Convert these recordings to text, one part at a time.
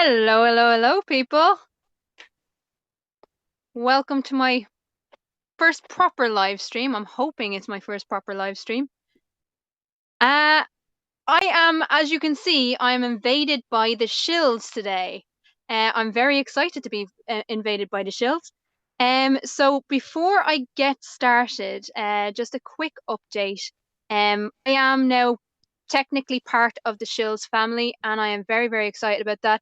Hello, hello, hello, people. Welcome to my first proper live stream. I'm hoping it's my first proper live stream. I am, as you can see, I'm invaded by the shills today. I'm very excited to be invaded by the shills. So before I get started, just a quick update. I am now technically part of the shills family, and I am very, very excited about that.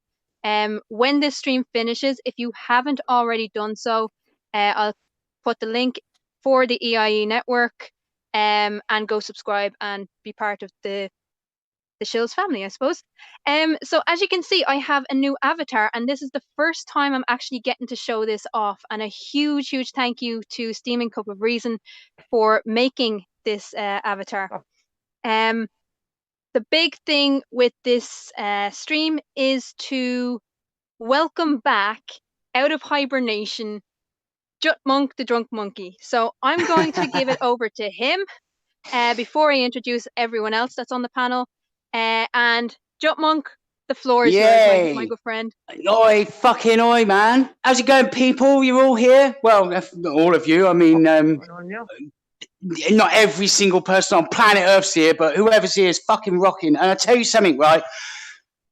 When this stream finishes, if you haven't already done so, I'll put the link for the EIE network, and go subscribe and be part of the Shills family, I suppose. So as you can see, I have a new avatar, and this is the first time I'm actually getting to show this off. And a huge, huge thank you to Steaming Cup of Reason for making this avatar. The big thing with this stream is to welcome back out of hibernation the Drunk Monkey. So I'm going to give it over to him before I introduce everyone else that's on the panel. And Monk, the floor is yours, my Yay! good friend. Oi, fucking oi, man. How's it going, people? You're all here? Well, not all of you. I mean, not every single person on planet Earth's here, but whoever's here is fucking rocking. And I'll tell you something, right?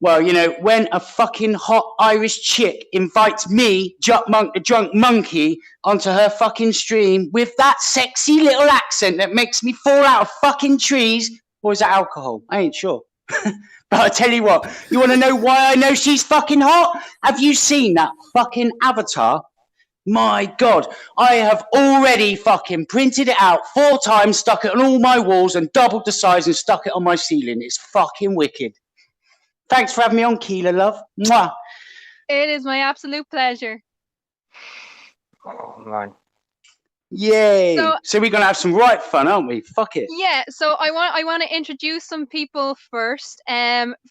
Well, you know, when a fucking hot Irish chick invites me, JutMonk the Drunk Monkey, onto her fucking stream with that sexy little accent that makes me fall out of fucking trees, or is that alcohol? I ain't sure. But I tell you what, you want to know why I know she's fucking hot? Have you seen that fucking avatar? My God, I have already fucking printed it out 4 times, stuck it on all my walls, and doubled the size and stuck it on my ceiling. It's fucking wicked. Thanks for having me on, Keela, love. Mwah. It is my absolute pleasure. Oh, man. Yay. So we're going to have some right fun, aren't we? Fuck it. Yeah, so I want to introduce some people first.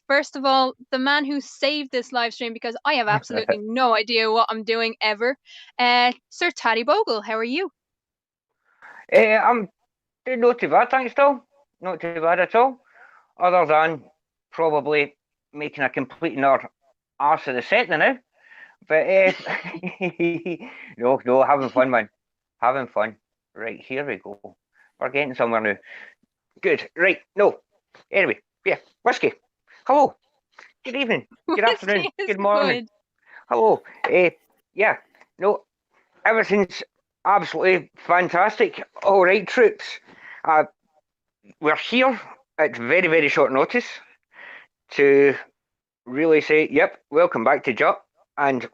First of all, the man who saved this live stream, because I have absolutely no idea what I'm doing ever. Sir Taddy Bogle, how are you? I'm not too bad, thanks, Phil. Not too bad at all. Other than probably making a complete and utter arse of the set now. But no, having fun, man. Having fun. Right, here we go. We're getting somewhere now. Good. Right, no. Anyway, yeah, whiskey. Hello. Good evening. Good afternoon. Good morning. Good. Hello. Yeah, no, everything's absolutely fantastic. All right, troops. We're here at very, very short notice to really say, yep, welcome back to Jut, and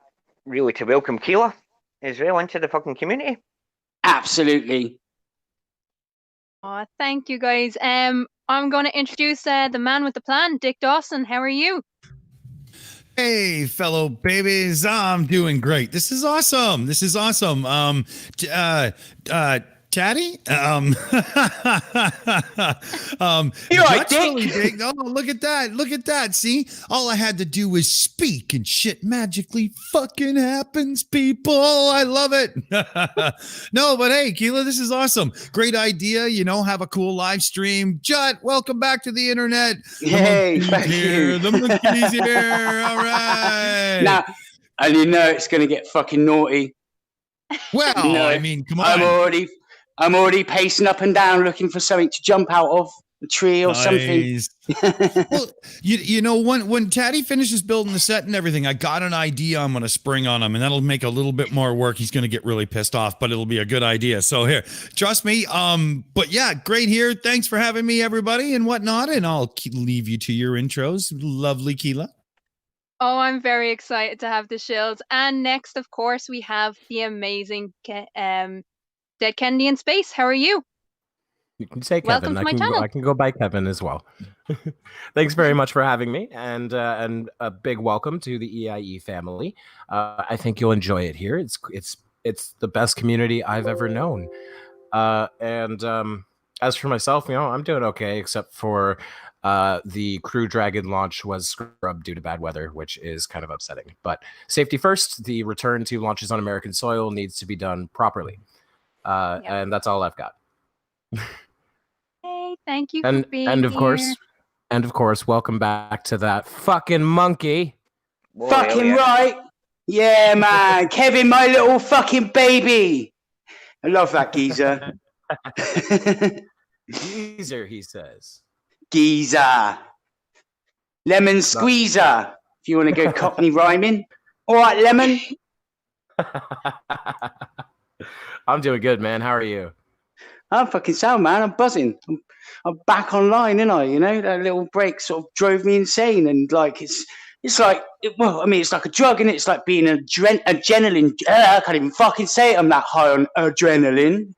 really to welcome Keela as well into the fucking community. Absolutely. Oh, thank you, guys. I'm going to introduce the man with the plan, Dick Dawson. How are you? Hey, fellow babies, I'm doing great. This is awesome. Taddy? You're right, that's Dick. really big. Oh, look at that. Look at that. See? All I had to do was speak and shit magically fucking happens, people. I love it. No, but hey, Keela, this is awesome. Great idea. You know, have a cool live stream. Jut, welcome back to the internet. Hey, thank you. The monkey's here. All right. Now, and you know it's going to get fucking naughty. Well, No, I mean, come on. I'm already pacing up and down looking for something to jump out of, a tree or something. Well, you know, when Taddy finishes building the set and everything, I got an idea I'm going to spring on him, and that'll make a little bit more work. He's going to get really pissed off, but it'll be a good idea. So here, trust me. But yeah, great here. Thanks for having me, everybody, and whatnot. And I'll leave you to your intros. Lovely Keela. Oh, I'm very excited to have the shills. And next, of course, we have the amazing Dead Kennedy in Space. How are you? You can say Welcome Kevin. to my channel. I can go by Kevin as well. Thanks very much for having me, and a big welcome to the EIE family. I think you'll enjoy it here. It's the best community I've ever known. And as for myself, you know, I'm doing okay, except for the Crew Dragon launch was scrubbed due to bad weather, which is kind of upsetting. But safety first. The return to launches on American soil needs to be done properly. And that's all I've got. Hey, thank you for being and of here. course, welcome back to that fucking monkey. Oh, Fucking yeah. right. Yeah, man. Kevin, my little fucking baby. I love that geezer. Geezer, he says. Geezer. Lemon squeezer. If you want to go Cockney rhyming. All right, Lemon. I'm doing good, man. How are you? I'm fucking sound, man. I'm buzzing. I'm back online, ain't I? You know, that little break sort of drove me insane. And like, it's like, well, I mean, it's like a drug, and it's like being adrenaline. I can't even fucking say it. I'm that high on adrenaline.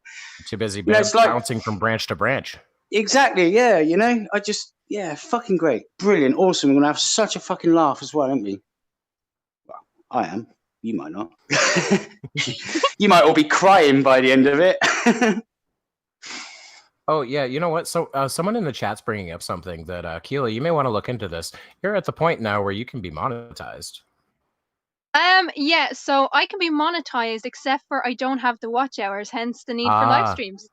Too busy You know, it's like, bouncing from branch to branch. Exactly, yeah. You know, fucking great. Brilliant. Awesome. We're going to have such a fucking laugh as well, aren't we? Well, I am. You might not. You might all be crying by the end of it. Oh, yeah. You know what? So someone in the chat's bringing up something that, Keely, you may want to look into this. You're at the point now where you can be monetized. Yeah, so I can be monetized, except for I don't have the watch hours, hence the need for live streams.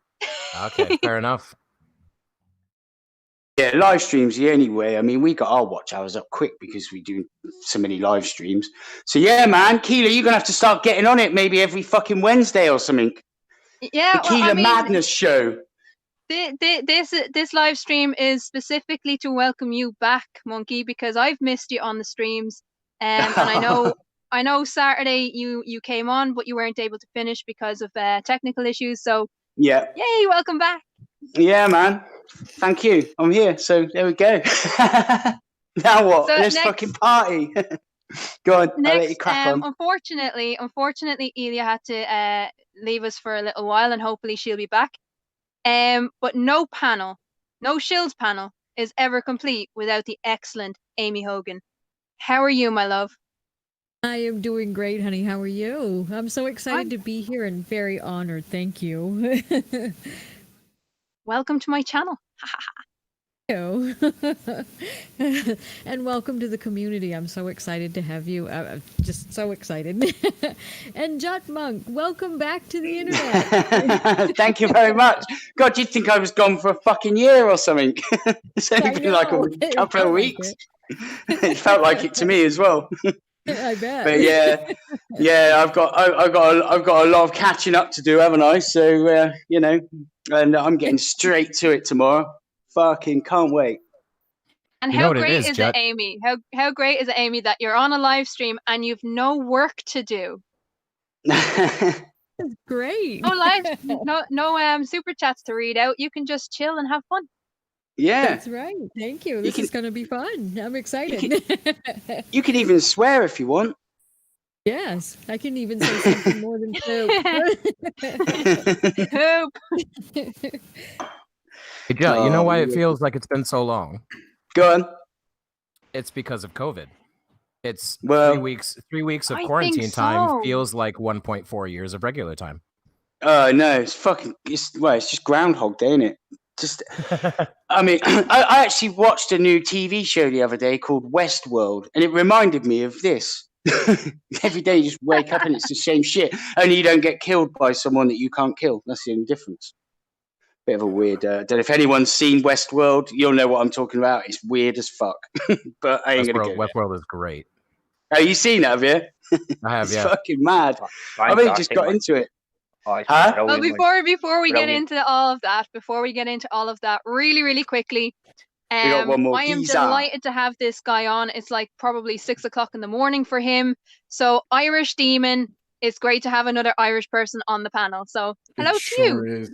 Okay, fair enough. Yeah, live streams the only way. I mean, we got our watch hours up quick because we do so many live streams. So yeah, man, Keela, you're gonna have to start getting on it maybe every fucking Wednesday or something. Yeah, the Keela Madness show. This live stream is specifically to welcome you back, Monkey, because I've missed you on the streams. And I know Saturday you came on, but you weren't able to finish because of technical issues. So yeah, yay, welcome back. Yeah, man. Thank you. I'm here. So there we go. Now what? So Let's fucking party. Go on. Next, I'll let you crack on. Unfortunately, Elia had to leave us for a little while, and hopefully she'll be back. But no Shills panel is ever complete without the excellent Amy Hogan. How are you, my love? I am doing great, honey. How are you? I'm so excited to be here and very honored. Thank you. Welcome to my channel. And welcome to the community. I'm so excited to have you. Just so excited. And JutMonk, welcome back to the internet. Thank you very much. God, you'd think I was gone for a fucking year or something. It's only been like a couple of weeks. It felt like it to me as well. I bet. But yeah, I've got a lot of catching up to do, haven't I? So you know, and I'm getting straight to it tomorrow. Fucking can't wait. And how great is it, Amy? How great is it, Amy, that you're on a live stream and you've no work to do? That's great. No super chats to read out. You can just chill and have fun. Yeah, that's right. Thank you. This is going to be fun. I'm excited. You can even swear if you want. Yes, I can even say something more than poop. Hey, Joe, you know why it feels like it's been so long? Go on. It's because of COVID. It's 3 weeks. 3 weeks of quarantine time feels like 1.4 years of regular time. Oh no, it's just Groundhog Day, isn't it? Just, I mean, I actually watched a new TV show the other day called Westworld, and it reminded me of this. Every day you just wake up and it's the same shit, only you don't get killed by someone that you can't kill. That's the only difference. Bit of a weird. I don't know if anyone's seen Westworld. You'll know what I'm talking about. It's weird as fuck. But I ain't gonna go. Westworld is great. Oh, you seen it, have you? I have. It's fucking mad. I really just got into it. Huh? Well, before we get into all of that, really quickly, we got one more I am delighted to have this guy on. It's like probably 6 o'clock in the morning for him. So Irish Demon, it's great to have another Irish person on the panel. So hello to you. Is.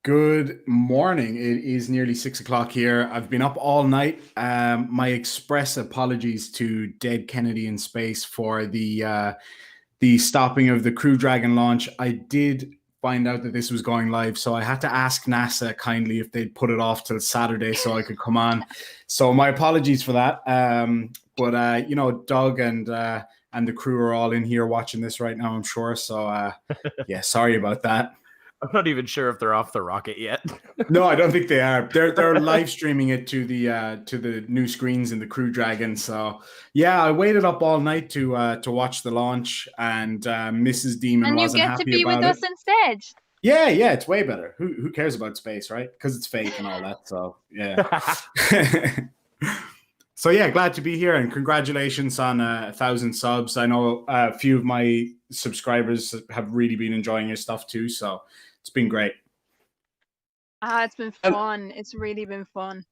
Good morning. It is nearly 6 o'clock here. I've been up all night. My express apologies to Dead Kennedy in Space for the stopping of the Crew Dragon launch. I did find out that this was going live, so I had to ask NASA kindly if they'd put it off till Saturday so I could come on. So my apologies for that. But you know, Doug and the crew are all in here watching this right now, I'm sure. So yeah, sorry about that. I'm not even sure if they're off the rocket yet. No, I don't think they are. They're live streaming it to the new screens in the Crew Dragon. So yeah, I waited up all night to watch the launch, and Mrs. Demon wasn't happy about it. And you get to be with us instead. Yeah, it's way better. Who cares about space, right? Because it's fake and all that. So yeah. So yeah, glad to be here, and congratulations on 1,000 subs. I know a few of my subscribers have really been enjoying your stuff too, so it's been great. It's been fun. It's really been fun.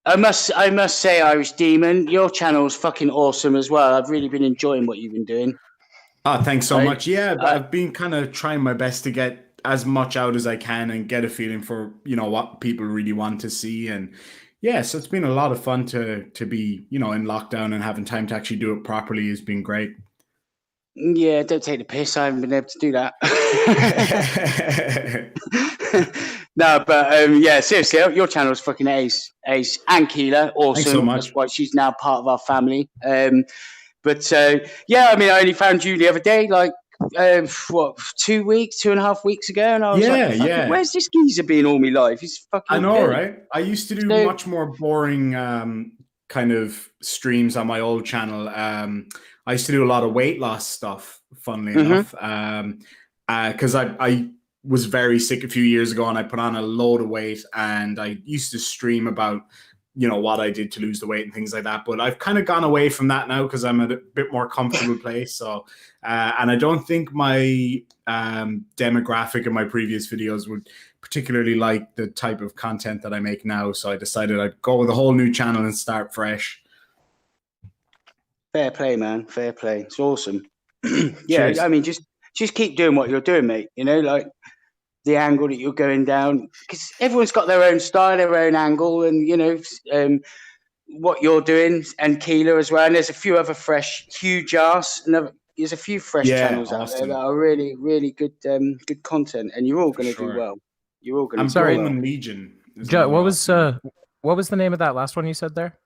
I must say, Irish Demon, your channel's fucking awesome as well. I've really been enjoying what you've been doing. Oh, thanks so much. Yeah, I've been kind of trying my best to get as much out as I can and get a feeling for, you know, what people really want to see. And yeah, so it's been a lot of fun to be, you know, in lockdown and having time to actually do it properly has been great. Yeah, don't take the piss. I haven't been able to do that. No, but yeah, seriously, your channel's fucking ace. And Keela, awesome. Thanks so much. That's why she's now part of our family. But yeah, I mean, I only found you the other day, like, 2 weeks, 2.5 weeks ago, and I was like, where's this geezer been all my life? He's fucking I know, good. right? I used to do much more boring kind of streams on my old channel. I used to do a lot of weight loss stuff, funnily enough, because I was very sick a few years ago and I put on a load of weight, and I used to stream about, you know, what I did to lose the weight and things like that. But I've kind of gone away from that now because I'm at a bit more comfortable place. So, and I don't think my demographic in my previous videos would particularly like the type of content that I make now. So I decided I'd go with a whole new channel and start fresh. Fair play, man. Fair play. It's awesome. Yeah, Cheers. I mean, just keep doing what you're doing, mate. You know, like the angle that you're going down, because everyone's got their own style, their own angle, and you know what you're doing, and Keela as well. And there's a few other fresh, huge ass, and there's a few fresh channels out there that are really, really good, good content, and you're all going to do well. You're all going to. I'm sorry, Legion. What was the name of that last one you said there?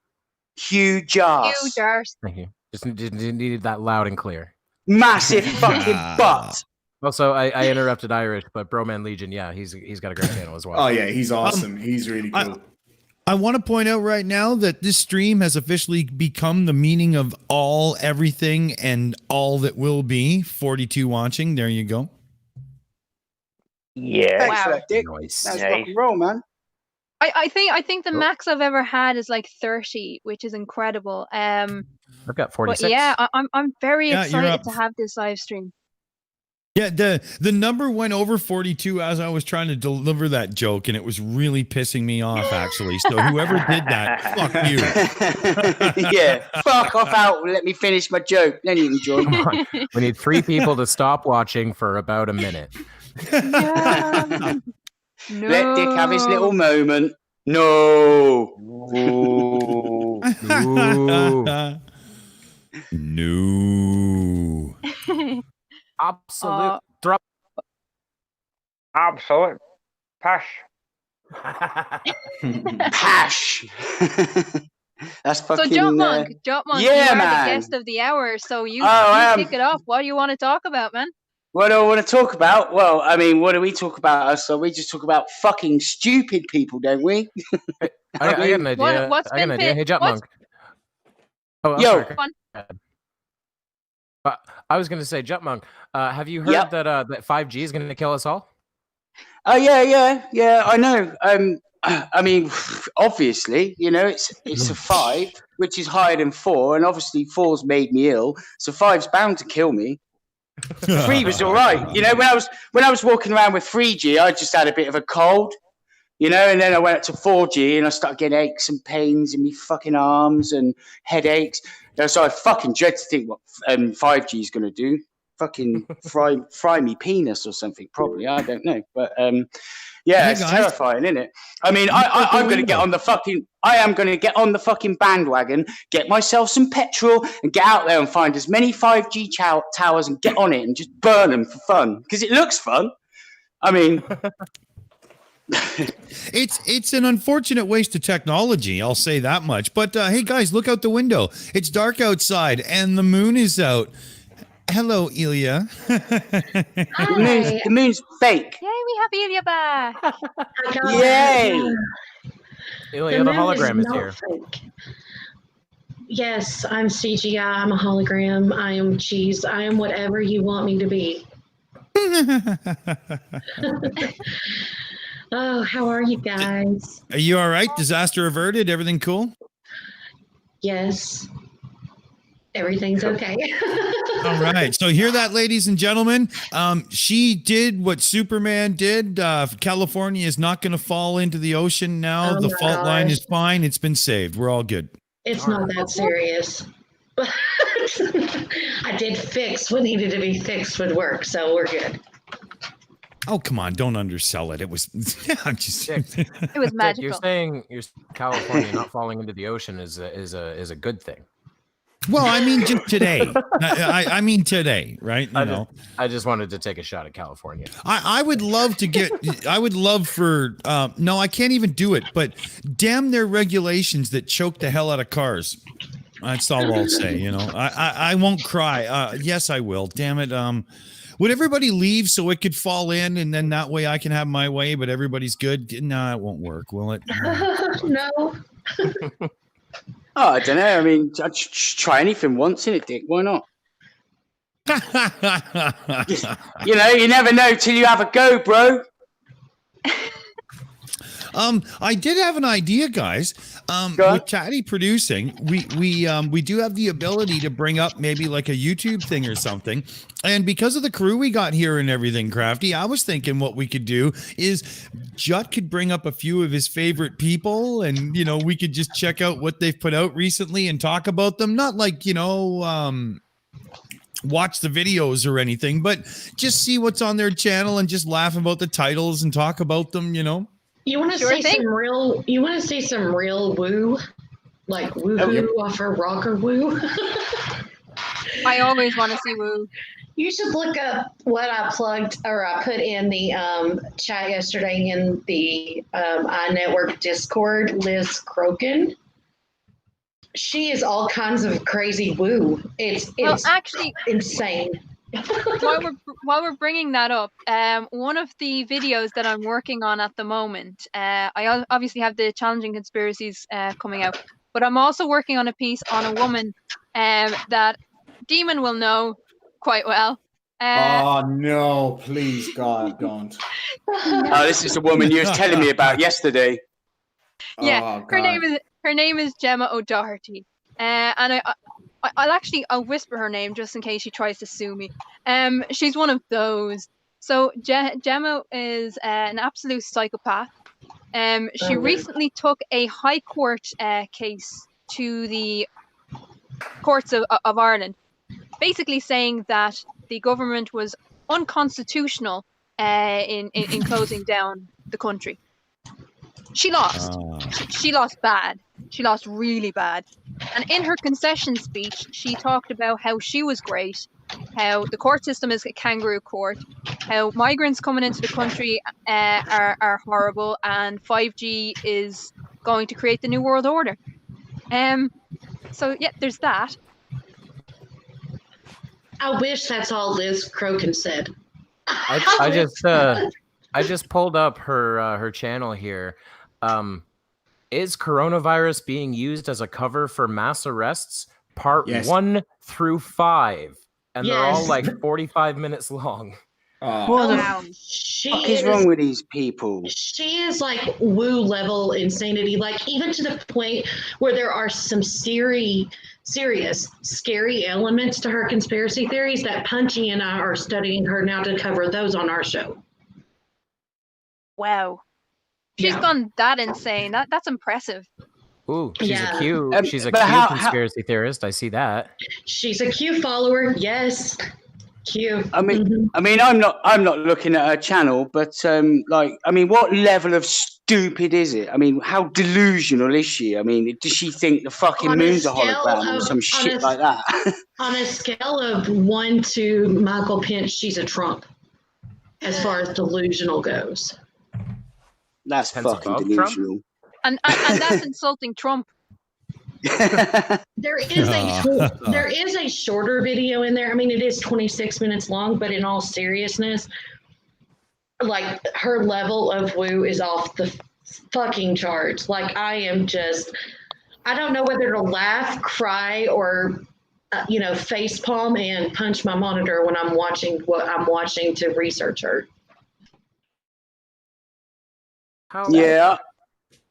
Huge ass. Huge arse. Thank you. Just needed that loud and clear. Massive fucking butt. Also, I interrupted Irish, but Broman Legion, yeah, he's got a great channel as well. Oh yeah, he's awesome. He's really cool. I want to point out right now that this stream has officially become the meaning of all, everything, and all that will be. 42 watching. There you go. Yeah. Thanks for that, Dick. Nice. That's rock and roll, man. I think the max I've ever had is like 30, which is incredible. I've got 46. But yeah, I'm very Yeah, you're excited up. to have this live stream. Yeah, the number went over 42 as I was trying to deliver that joke, and it was really pissing me off, actually. So whoever did that, fuck you. Yeah, fuck off out. Let me finish my joke. Then you can join. Come on. We need 3 people to stop watching for about a minute. No. Let Dick have his little moment. No. Ooh. No. Absolute drop. Absolute. Pash. Pash. That's So fucking. JutMonk, yeah, you are man. the guest of the hour, so you kick it off. What do you want to talk about, man? What do I want to talk about? Well, I mean, what do we talk about? So we just talk about fucking stupid people, don't we? I got an idea. What's I got an been idea. Hey, JutMonk. Oh, I'm Yo. sorry. I was going to say, JutMonk, have you heard that 5G is going to kill us all? Oh yeah. I know. I mean, obviously, you know, it's a 5, which is higher than 4, and obviously 4's made me ill, so 5's bound to kill me. 3 was all right. You know, when I was walking around with 3G, I just had a bit of a cold, you know, and then I went up to 4G and I started getting aches and pains in my fucking arms and headaches. So I fucking dread to think what 5G is going to do. Fucking fry me penis or something, probably. I don't know. But yeah, Hey, it's guys. terrifying, isn't it? I mean, I'm going to get on the fucking bandwagon, get myself some petrol, and get out there and find as many 5G towers and get on it and just burn them for fun because it looks fun. I mean, It's an unfortunate waste of technology, I'll say that much. But hey, guys, look out the window. It's dark outside, and the moon is out. Hello, Ilya. the moon's fake. Yay, we have Ilya back. Yay! Ilya, the hologram is here. Fake. Yes, I'm CGI. I'm a hologram. I am cheese. I am whatever you want me to be. Oh, how are you guys? Are you all right? Disaster averted? Everything cool? Yes. Everything's okay. All right. So hear that, ladies and gentlemen. She did what Superman did. California is not going to fall into the ocean now. Oh The my fault line gosh. is fine. It's been saved. We're all good. It's not that serious. But I did fix what needed to be fixed with work, so we're good. Oh, come on. Don't undersell it. It was, I'm just, Dick, It was Dick, magical. you're saying California not falling into the ocean is a good thing. well, I mean, just today. I mean, today, right? You know, I just wanted to take a shot at California. I would love to get, I would love for, no, I can't even do it, but damn their regulations that choke the hell out of cars. That's all I'll say. You know, I won't cry. Yes, I will. Damn it. Would everybody leave so it could fall in and then that way I can have my way, but everybody's good? No, it won't work, will it? No. Oh, I don't know. I mean, I'd try anything once, innit, Dick? Why not? You know, you never know till you have a go, bro. I did have an idea, guys. With Taddy producing, we do have the ability to bring up maybe like a YouTube thing or something. And because of the crew we got here and everything, Crafty, I was thinking what we could do is Jut could bring up a few of his favorite people, and you know, we could just check out what they've put out recently and talk about them. Not like, you know, watch the videos or anything, but just see what's on their channel and just laugh about the titles and talk about them, you know. You want to Sure see thing. some real woo? Like woohoo off a rocker woo? I always want to see woo. You should look up what I put in the chat yesterday in the iNetwork Discord, Liz Crokin. She is all kinds of crazy woo. It's actually, insane. while we're bringing that up, one of the videos that I'm working on at the moment, I obviously have the challenging conspiracies coming out, but I'm also working on a piece on a woman that Demon will know quite well. Oh no, please, God, don't. Oh, this is the woman you was telling me about yesterday. Yeah, Oh, her name is Gemma O'Doherty, and I'll whisper her name just in case she tries to sue me. She's one of those. So Gemma is an absolute psychopath. She recently took a High Court case to the courts of Ireland, basically saying that the government was unconstitutional in closing down the country. She lost. She lost bad. She lost really bad. And in her concession speech, she talked about how she was great, how the court system is a kangaroo court, how migrants coming into the country are horrible, and 5G is going to create the new world order. So yeah, there's that. I wish that's all Liz Crokin said. I just pulled up her channel here. Is coronavirus being used as a cover for mass arrests? Part 1 through 5, and they're all like 45 minutes long. What the fuck is wrong with these people? She is like woo level insanity, like even to the point where there are some serious, scary elements to her conspiracy theories that Punchy and I are studying her now to cover those on our show. Wow. She's gone that insane. That's impressive. Ooh, she's a Q. She's a but Q how- conspiracy theorist. I see that. She's a Q follower, yes. Q. I mean, I'm not looking at her channel, but what level of stupid is it? I mean, how delusional is she? I mean, does she think the fucking moon's a hologram or some shit like that? On a scale of 1 to Michael Pence, she's a Trump, as far as delusional goes. That's Pence fucking above delusional. And that's insulting Trump. There is a shorter video in there. I mean, it is 26 minutes long, but in all seriousness, like her level of woo is off the fucking charts. Like I don't know whether to laugh, cry, or face palm and punch my monitor when I'm watching what I'm watching to research her. How Yeah.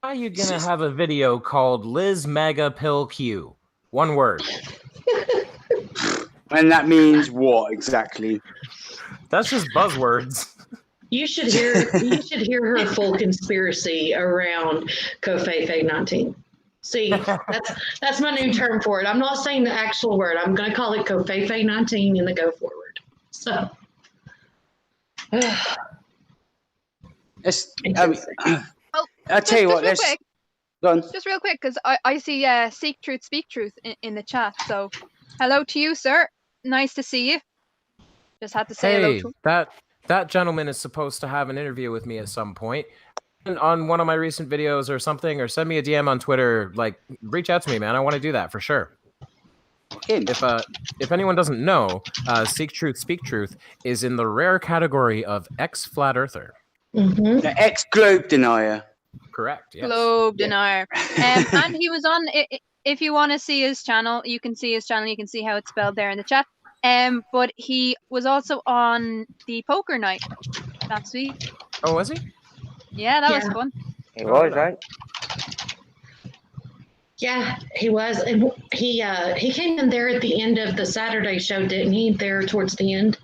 are you gonna have a video called Liz Mega Pill Q? One word. And that means what exactly? That's just buzzwords. You should hear her full conspiracy around Covfefe 19. See, that's my new term for it. I'm not saying the actual word. I'm going to call it Covfefe 19 in the go forward. So, I'll tell you what. Just real quick. Go on. Just real quick, because I see Seek Truth, Speak Truth in the chat. So, hello to you, sir. Nice to see you. Just had to say hello to him. That gentleman is supposed to have an interview with me at some point on one of my recent videos or something, or send me a DM on Twitter. Like, reach out to me, man. I want to do that for sure. If anyone doesn't know, Seek Truth, Speak Truth is in the rare category of ex-flat earther. Mm-hmm. The ex-globe denier. Correct. Yes. Globe denier. And he was on. If you want to see his channel, you can see his channel. You can see how it's spelled there in the chat. But he was also on the poker night last week. Oh, was he? Yeah, that was fun. He was, right? Yeah, he was, and he came in there at the end of the Saturday show, didn't he? There towards the end,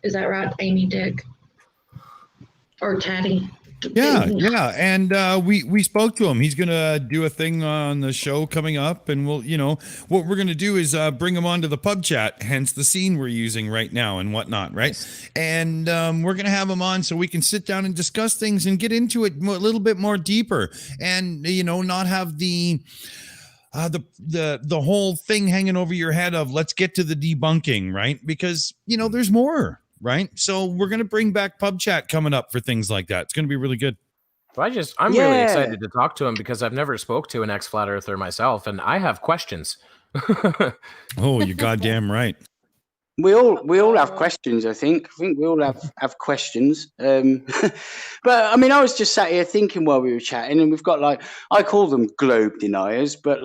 is that right, Amy, Dick, or Taddy? Yeah, and we spoke to him. He's gonna do a thing on the show coming up, and we'll, what we're gonna do is bring him onto the pub chat, hence the scene we're using right now and whatnot, right? And we're gonna have him on so we can sit down and discuss things and get into it a little bit more deeper, and not have the whole thing hanging over your head of let's get to the debunking, right? Because there's more. Right. So we're going to bring back pub chat coming up for things like that. It's going to be really good. I'm really excited to talk to him because I've never spoke to an ex-flat earther myself, and I have questions. Oh, you're goddamn right. We all have questions, I think. I think we all have questions. But I mean, I was just sat here thinking while we were chatting, and we've got I call them globe deniers, but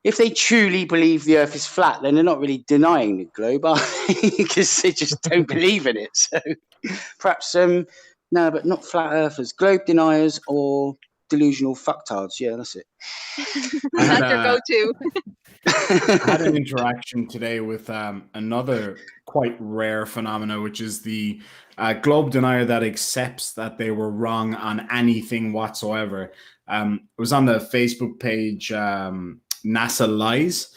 if they truly believe the earth is flat, then they're not really denying the globe, are they? Because they just don't believe in it. So perhaps, no, but not flat earthers, globe deniers or delusional fucktards. Yeah, that's it. That's your go-to. I had an interaction today with another quite rare phenomena, which is the globe denier that accepts that they were wrong on anything whatsoever. It was on the Facebook page NASA Lies,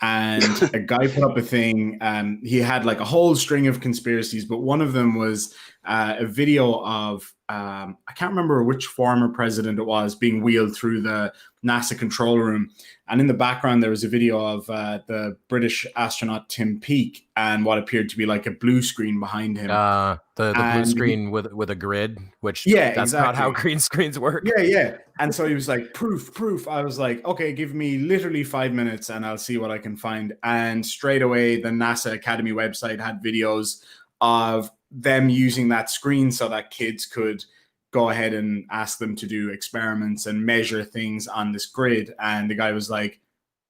and a guy put up a thing. He had a whole string of conspiracies, but one of them was a video of I can't remember which former president it was being wheeled through the NASA control room, and in the background there was a video of the British astronaut Tim Peake and what appeared to be a blue screen behind him. The blue screen with a grid, which that's exactly. not how green screens work. Yeah. And so he was like, proof. I was like, okay, give me literally 5 minutes and I'll see what I can find. And straight away, the NASA Academy website had videos of them using that screen so that kids could go ahead and ask them to do experiments and measure things on this grid. And the guy was like,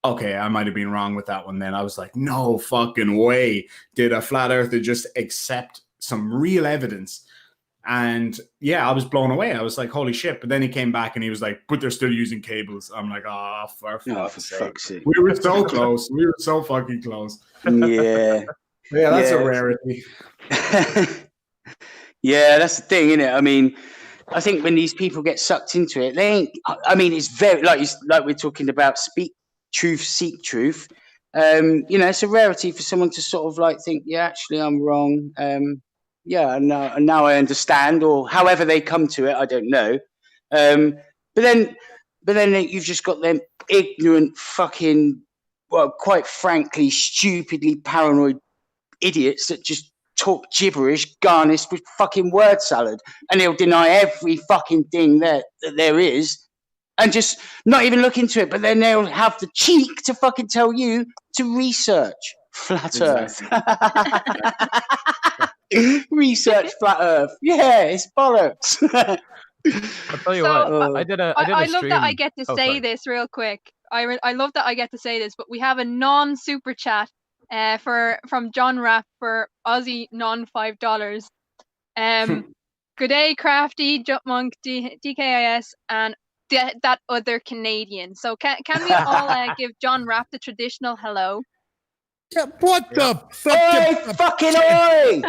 okay, I might have been wrong with that one then. I was like, no fucking way. Did a flat earther just accept some real evidence? And yeah, I was blown away. I was like, holy shit. But then he came back and he was like, but they're still using cables. I'm like, for fuck's sake. We were so close. We were so fucking close. Yeah. Yeah, that's a rarity. Yeah, that's the thing, isn't it? I mean, I think when these people get sucked into it, they ain't. I mean, it's very like we're talking about speak truth, seek truth. It's a rarity for someone to sort of think, yeah, actually, I'm wrong. And now I understand, or however they come to it, I don't know. But then you've just got them ignorant, fucking, well, quite frankly, stupidly paranoid idiots that just talk gibberish garnished with fucking word salad, and they'll deny every fucking thing that there is and just not even look into it, but then they'll have the cheek to fucking tell you to research flat earth. Research flat earth. Yeah, it's bollocks. I'll tell you what, I did a I stream. love that I get to say this real quick. I love that I get to say this, but we have a non-super chat from John Rapp for Aussie $5. Good day, Crafty, JutMonk, DKIS, and that other Canadian. So can we all give John Rapp the traditional hello? Yeah, what the Oi, fucking oi!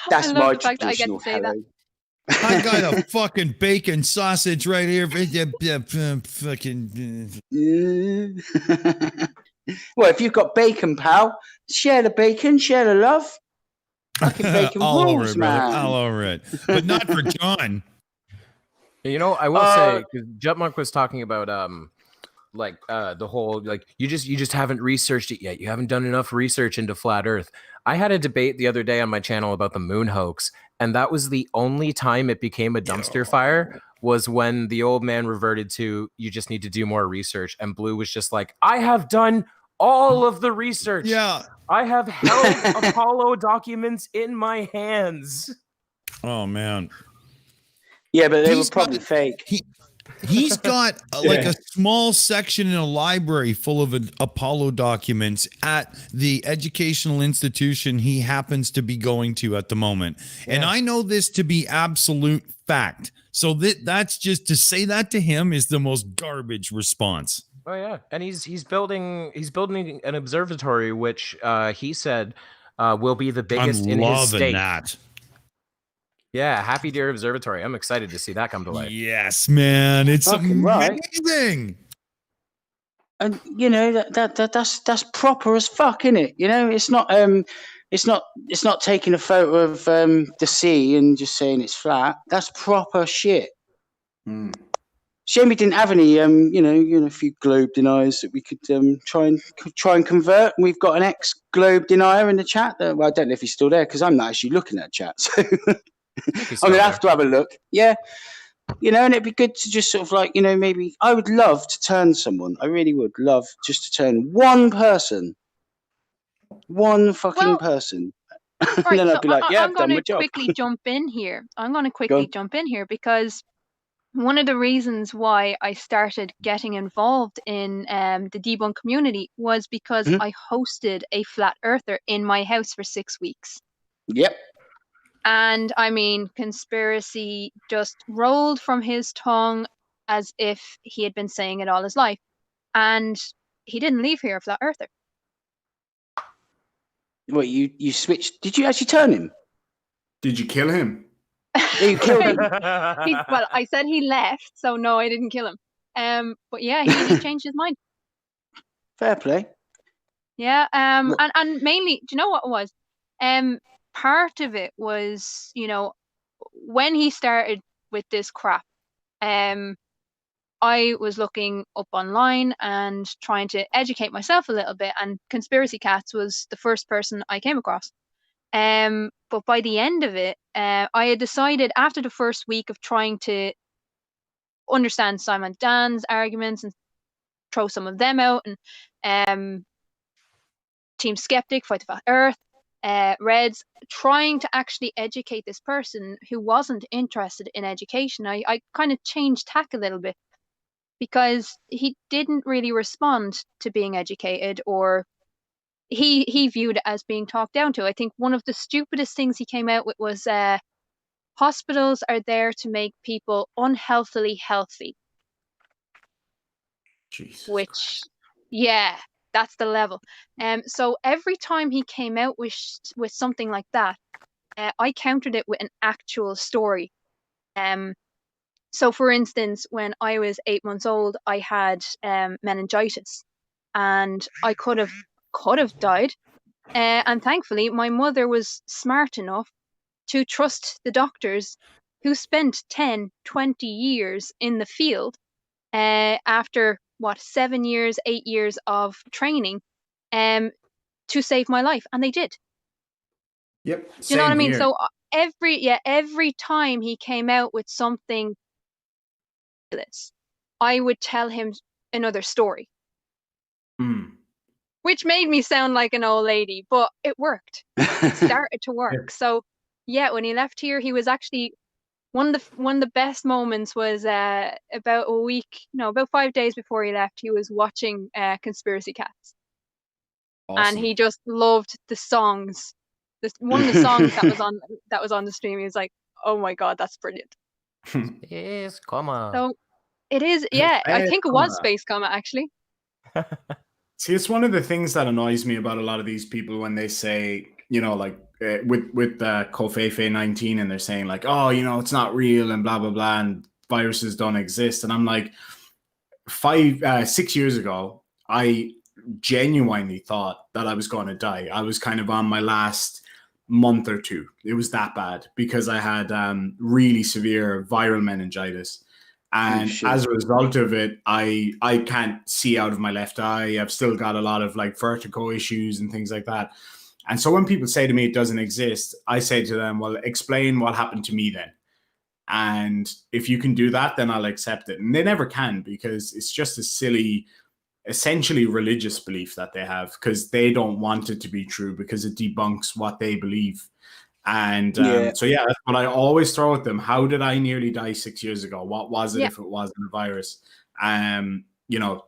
That's I love my the fact that I get traditional to say that. hello. I got a fucking bacon sausage right here. Fucking. Well, if you've got bacon, pal, share the bacon, share the love. Fucking bacon all rules, over it, brother. man. All over it. But not for John. You know, I will say, because JutMonk was talking about the whole you just haven't researched it yet. You haven't done enough research into flat Earth. I had a debate the other day on my channel about the moon hoax, and that was the only time it became a dumpster fire, was when the old man reverted to, you just need to do more research, and Blue was just like, I have done all of the research. Yeah. I have held Apollo documents in my hands. Oh man. Yeah, but they were probably fake. He's got like a small section in a library full of Apollo documents at the educational institution he happens to be going to at the moment. Yeah. And I know this to be absolute fact. So that's just, to say that to him is the most garbage response. Oh yeah, and he's building an observatory, which he said will be the biggest in his state. That. Yeah, Happy Deer Observatory. I'm excited to see that come to life. Yes, man, it's amazing. Right. And you know that's proper as fuck, isn't it? You know, it's not taking a photo of the sea and just saying it's flat. That's proper shit. Shame we didn't have any a few globe deniers that we could try and convert. We've got an ex globe denier in the chat. Well, I don't know if he's still there because I'm not actually looking at chat. So I'm gonna have to have a look. Yeah. You know, and it'd be good to just sort of maybe I would love to turn someone. I really would love just to turn one person. One fucking person. Right, and then I'd be like, yeah, I'm I've done my going to job. quickly jump in here. Because one of the reasons why I started getting involved in the debunk community was because I hosted a flat earther in my house for 6 weeks. Yep. And I mean, conspiracy just rolled from his tongue as if he had been saying it all his life. And he didn't leave here a flat earther. Well, you switched. Did you actually turn him? Did you kill him? Yeah, you killed him. Well, I said he left, so no, I didn't kill him. But yeah, he changed his mind. Fair play. Yeah. And mainly, do you know what it was? Part of it was, when he started with this crap, I was looking up online and trying to educate myself a little bit, and Conspiracy Cats was the first person I came across. But by the end of it, I had decided after the first week of trying to understand Simon Dan's arguments and throw some of them out, and Team Skeptic, Fight the Flat Earth, Reds, trying to actually educate this person who wasn't interested in education. I kind of changed tack a little bit because he didn't really respond to being educated, or he viewed it as being talked down to. I think one of the stupidest things he came out with was hospitals are there to make people unhealthily healthy. Jesus. Which, yeah, that's the level. So every time he came out with something like that, I countered it with an actual story. So for instance, when I was 8 months old, I had meningitis, and I could have died. And thankfully, my mother was smart enough to trust the doctors who spent 10, 20 years in the field after 7 years, 8 years of training to save my life. And they did. Yep. Do you know what I mean? Here. So every time he came out with something this, I would tell him another story. Which made me sound like an old lady, but it worked. It started to work. So yeah, when he left here, he was actually one of the best moments was about 5 days before he left, he was watching Conspiracy Cats. Awesome. And he just loved the songs. One of the songs that was on the stream, he was like, "Oh my god, that's brilliant." Yes, comma. So it is, yeah. I Space think it was comma. space comma actually. See, it's one of the things that annoys me about a lot of these people when they say, you know, like with Covfefe 19, and they're saying like, oh, you know, it's not real and blah blah blah, and viruses don't exist. And I'm like, 6 years ago, I genuinely thought that I was going to die. I was kind of on my last month or two. It was that bad because I had really severe viral meningitis. And shit. as a result of it, I can't see out of my left eye. I've still got a lot of like vertigo issues and things like that. And so when people say to me it doesn't exist, I say to them, well, explain what happened to me then. And if you can do that, then I'll accept it. And they never can, because it's just a silly, essentially religious belief that they have, because they don't want it to be true, because it debunks what they believe. And so, yeah, that's what I always throw at them. How did I nearly die 6 years ago? What was it if it wasn't a virus? You know,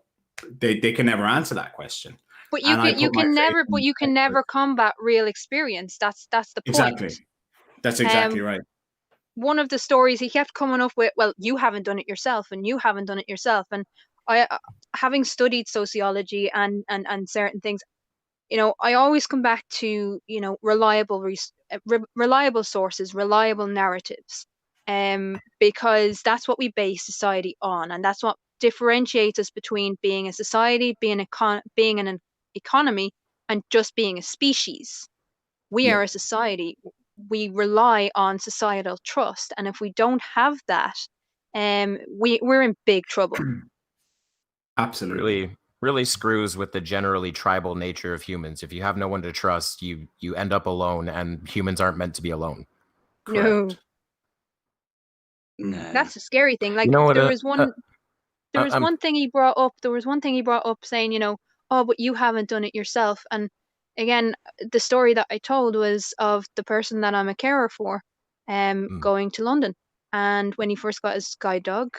they can never answer that question. But you can never combat real experience. That's the point. Exactly. That's exactly right. One of the stories he kept coming up with, well, you haven't done it yourself, and you haven't done it yourself. And I, having studied sociology and certain things, you know, I always come back to, you know, reliable sources, reliable narratives, because that's what we base society on, and that's what differentiates us between being a society, being an economy, and just being a species. We are a society. We rely on societal trust, and if we don't have that, we're in big trouble. Absolutely. Really screws with the generally tribal nature of humans. If you have no one to trust, you end up alone, and humans aren't meant to be alone. No. That's a scary thing. Like, You know what, there was one thing he brought up. There was one thing he brought up saying, you know, oh, but you haven't done it yourself. And again, the story that I told was of the person that I'm a carer for, going to London. And when he first got his guide dog,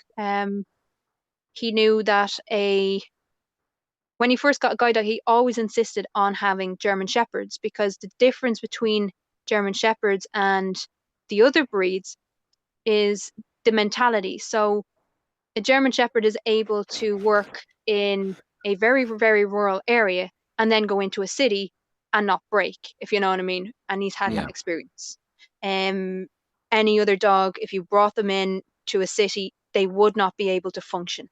he knew that when he first got a guide dog, he always insisted on having German Shepherds, because the difference between German Shepherds and the other breeds is the mentality. So a German Shepherd is able to work in a very, very rural area and then go into a city and not break, if you know what I mean. And he's had that experience. Any other dog, if you brought them in to a city, they would not be able to function.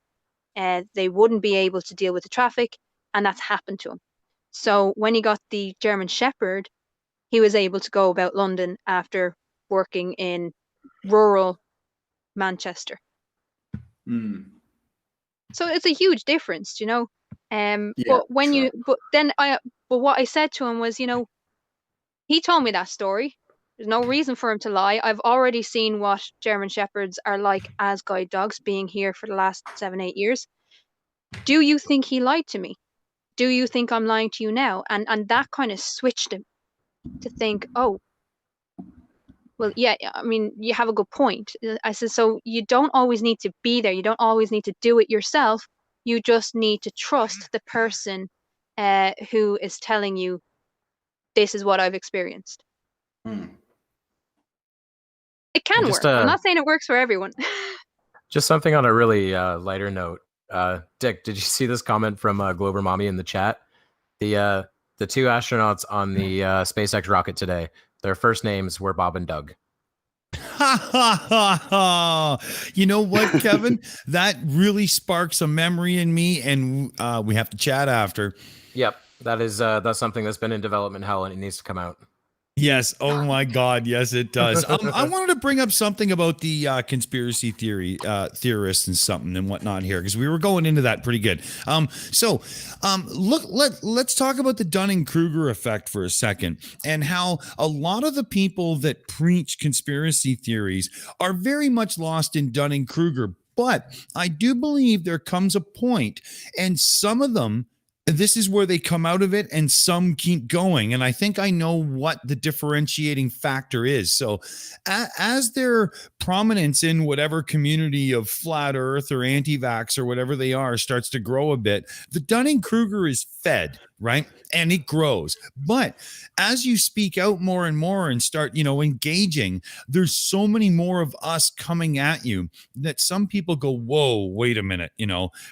They wouldn't be able to deal with the traffic, and that's happened to him. So when he got the German Shepherd, he was able to go about London after working in rural Manchester. So it's a huge difference, you know. But what I said to him was, you know, he told me that story. There's no reason for him to lie. I've already seen what German Shepherds are like as guide dogs, being here for the last 7-8 years. Do you think he lied to me? Do you think I'm lying to you now? And that kind of switched him to think, oh, well, yeah, I mean, you have a good point. I said, so you don't always need to be there. You don't always need to do it yourself. You just need to trust the person who is telling you, this is what I've experienced. It can work. I'm not saying it works for everyone. Just something on a really lighter note. Dick, did you see this comment from Glover Mommy in the chat? The two astronauts on the SpaceX rocket today, their first names were Bob and Doug. You know what, Kevin? That really sparks a memory in me, and we have to chat after. Yep, that's something that's been in development hell, and it needs to come out. Yes. Oh my God. Yes, it does. I wanted to bring up something about the conspiracy theorists and something and whatnot here, because we were going into that pretty good. Let's talk about the Dunning-Kruger effect for a second, and how a lot of the people that preach conspiracy theories are very much lost in Dunning-Kruger. But I do believe there comes a point, and some of them, this is where they come out of it, and some keep going. And I think I know what the differentiating factor is. So as their prominence in whatever community of flat earth or anti-vax or whatever they are starts to grow a bit, the Dunning-Kruger is fed right? And it grows. But as you speak out more and more and start, engaging, there's so many more of us coming at you that some people go, whoa, wait a minute,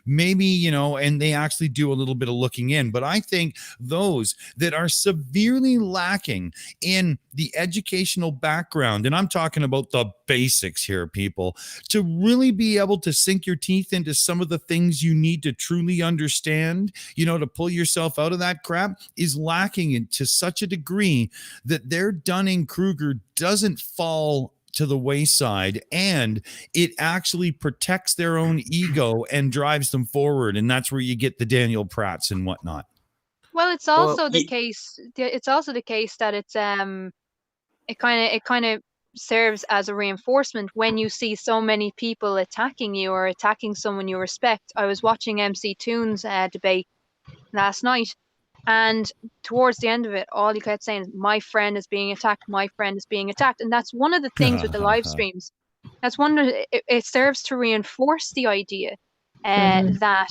maybe, and they actually do a little bit of looking in. But I think those that are severely lacking in the educational background, and I'm talking about the basics here, people, to really be able to sink your teeth into some of the things you need to truly understand, to pull yourself out of that crap, is lacking to such a degree that their Dunning-Kruger doesn't fall to the wayside, and it actually protects their own ego and drives them forward. And that's where you get the Daniel Pratts and whatnot. Well, it's also the case. It's also the case that it's it kind of serves as a reinforcement when you see so many people attacking you or attacking someone you respect. I was watching MC Toon's debate last night, and towards the end of it, all he kept saying is, "My friend is being attacked. My friend is being attacked." And that's one of the things with the live streams. That's one of it serves to reinforce the idea that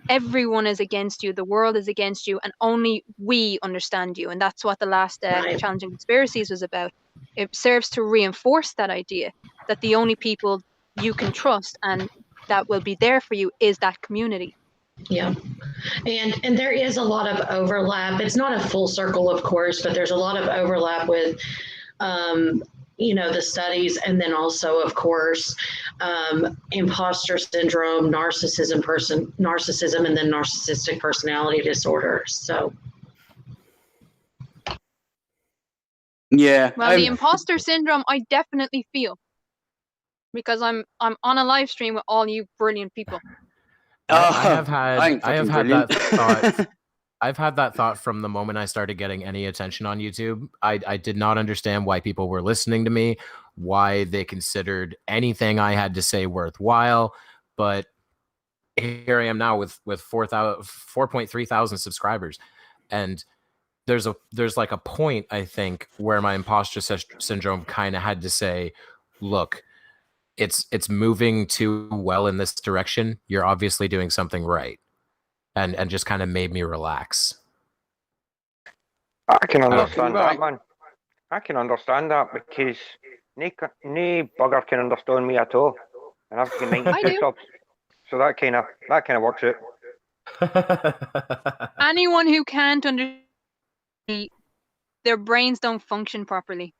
everyone is against you, the world is against you, and only we understand you. And that's what the last Challenging Conspiracies was about. It serves to reinforce that idea that the only people you can trust and that will be there for you is that community. Yeah. And there is a lot of overlap. It's not a full circle, of course, but there's a lot of overlap with, the studies. And then also, of course, imposter syndrome, narcissism, and then narcissistic personality disorder. So. Yeah. Well, the imposter syndrome, I definitely feel, because I'm on a live stream with all you brilliant people. I have had that thought. I've had that thought from the moment I started getting any attention on YouTube. I did not understand why people were listening to me, why they considered anything I had to say worthwhile. But here I am now with 4.3 thousand subscribers, and there's like a point, I think, where my imposter syndrome kind of had to say, look, it's moving too well in this direction. You're obviously doing something right. And just kind of made me relax. I can understand that, man. I can understand that because no bugger can understand me at all. And I've got 96 subs. So that kind of works out. Anyone who can't understand, their brains don't function properly.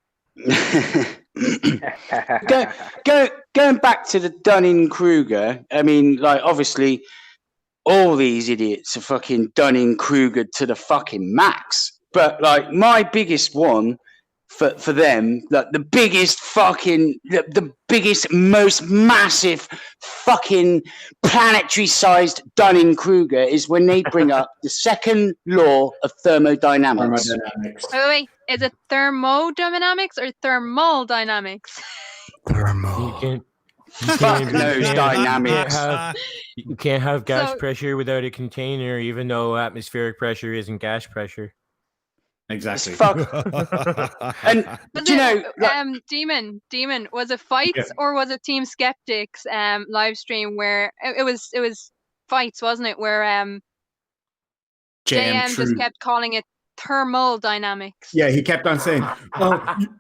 Going back to the Dunning-Kruger, I mean, like, obviously, all these idiots are fucking Dunning-Kruger to the fucking max. But, like, my biggest one for them, like, the biggest, most massive fucking planetary-sized Dunning-Kruger is when they bring up the second law of thermodynamics. Wait, is it thermodynamics or thermal dynamics? Thermal. Fuck those dynamics. You can't have gas pressure without a container, even though atmospheric pressure isn't gas pressure. Exactly. And Demon, was it fights or was it Team Skeptics live stream where it was fights, wasn't it? Where JM just kept calling it thermal dynamics. Yeah, he kept on saying,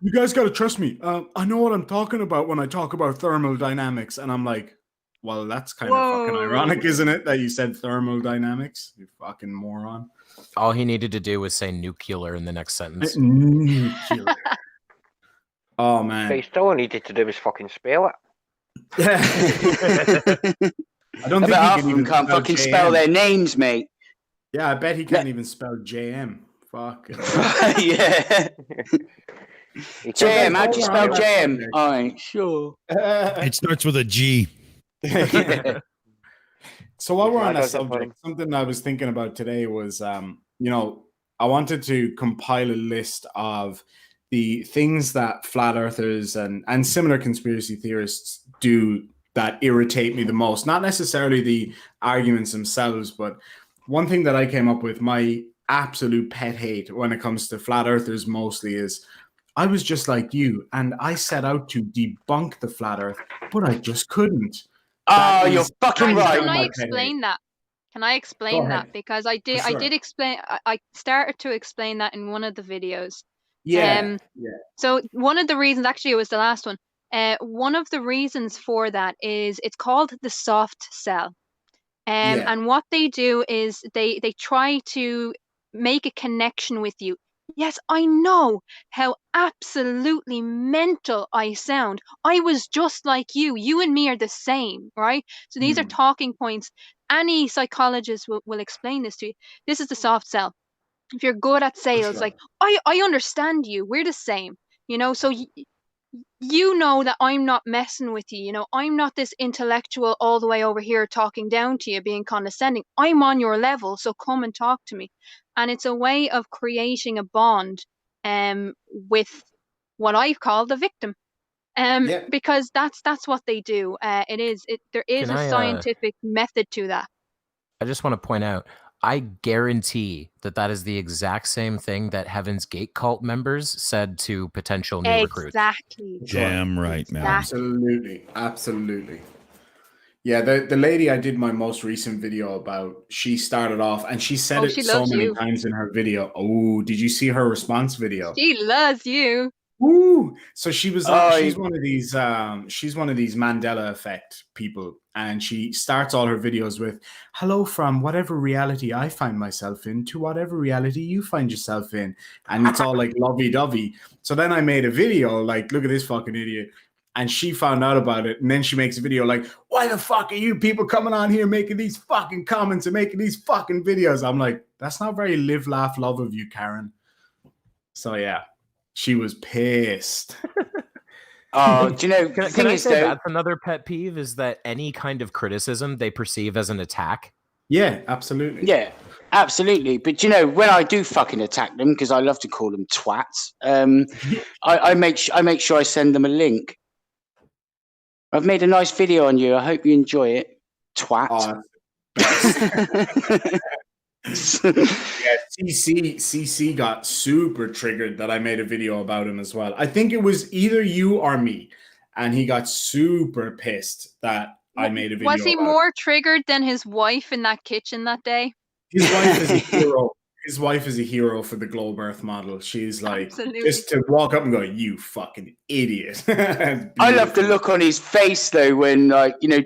you guys got to trust me. I know what I'm talking about when I talk about thermal dynamics. And I'm like, well, that's kind of fucking ironic, isn't it? That you said thermal dynamics, you fucking moron. All he needed to do was say nuclear in the next sentence. Nuclear. Oh, man. But he still needed to do was fucking spell it. I don't think half of them can't fucking spell their names, mate. Yeah, I bet he can't even spell JM. Fuck. Yeah. JM, how'd you spell JM? All right, sure. It starts with a G. So while we're on that subject, something I was thinking about today was, I wanted to compile a list of the things that flat earthers and similar conspiracy theorists do that irritate me the most. Not necessarily the arguments themselves, but one thing that I came up with, my absolute pet hate when it comes to flat earthers mostly, is I was just like you and I set out to debunk the flat earth, but I just couldn't. Oh, you're fucking right. Can I explain that? Can I explain ahead. that? Because I did. For sure. I did explain. I started to explain that in one of the videos. Yeah. So one of the reasons, actually, it was the last one. One of the reasons for that is it's called the soft sell. Yeah. And what they do is they try to make a connection with you. Yes, I know how absolutely mental I sound. I was just like you. You and me are the same, right? So these are talking points. Any psychologist will explain this to you. This is the soft sell. If you're good at sales, sure. like I understand you. We're the same, so you know that I'm not messing with you. I'm not this intellectual all the way over here talking down to you, being condescending. I'm on your level, so come and talk to me. And it's a way of creating a bond with what I call the victim. Yeah. Because that's what they do. There is Can a I, scientific method to that. I just want to point out, I guarantee that is the exact same thing that Heaven's Gate cult members said to potential new recruits. Exactly. Damn right, man. Absolutely. Absolutely. Yeah, the lady I did my most recent video about, she started off and she said it She so loves many you. times in her video. Oh, did you see her response video? She loves you. Woo! So she was she's Oh, one of these Mandela effect people, and she starts all her videos with hello from whatever reality I find myself in to whatever reality you find yourself in, and it's all like lovey-dovey. So then I made a video like, look at this fucking idiot, and she found out about it, and then she makes a video like, why the fuck are you people coming on here making these fucking comments and making these fucking videos? I'm like, that's not very live, laugh, love of you, Karen. So yeah. She was pissed. do you know, the Can thing I is, say though, that's another pet peeve, is that any kind of criticism they perceive as an attack? Yeah, absolutely. yeah, absolutely. But, when I do fucking attack them, because I love to call them twats, I make sure I send them a link. I've made a nice video on you. I hope you enjoy it, twat. Yeah, CC got super triggered that I made a video about him as well. I think it was either you or me, and he got super pissed that I made a video. Was he more triggered than his wife in that kitchen that day? His wife is a hero. His wife is a hero for the globe Earth model. She's like, Absolutely. just to walk up and go, you fucking idiot. I love the look on his face, though, when,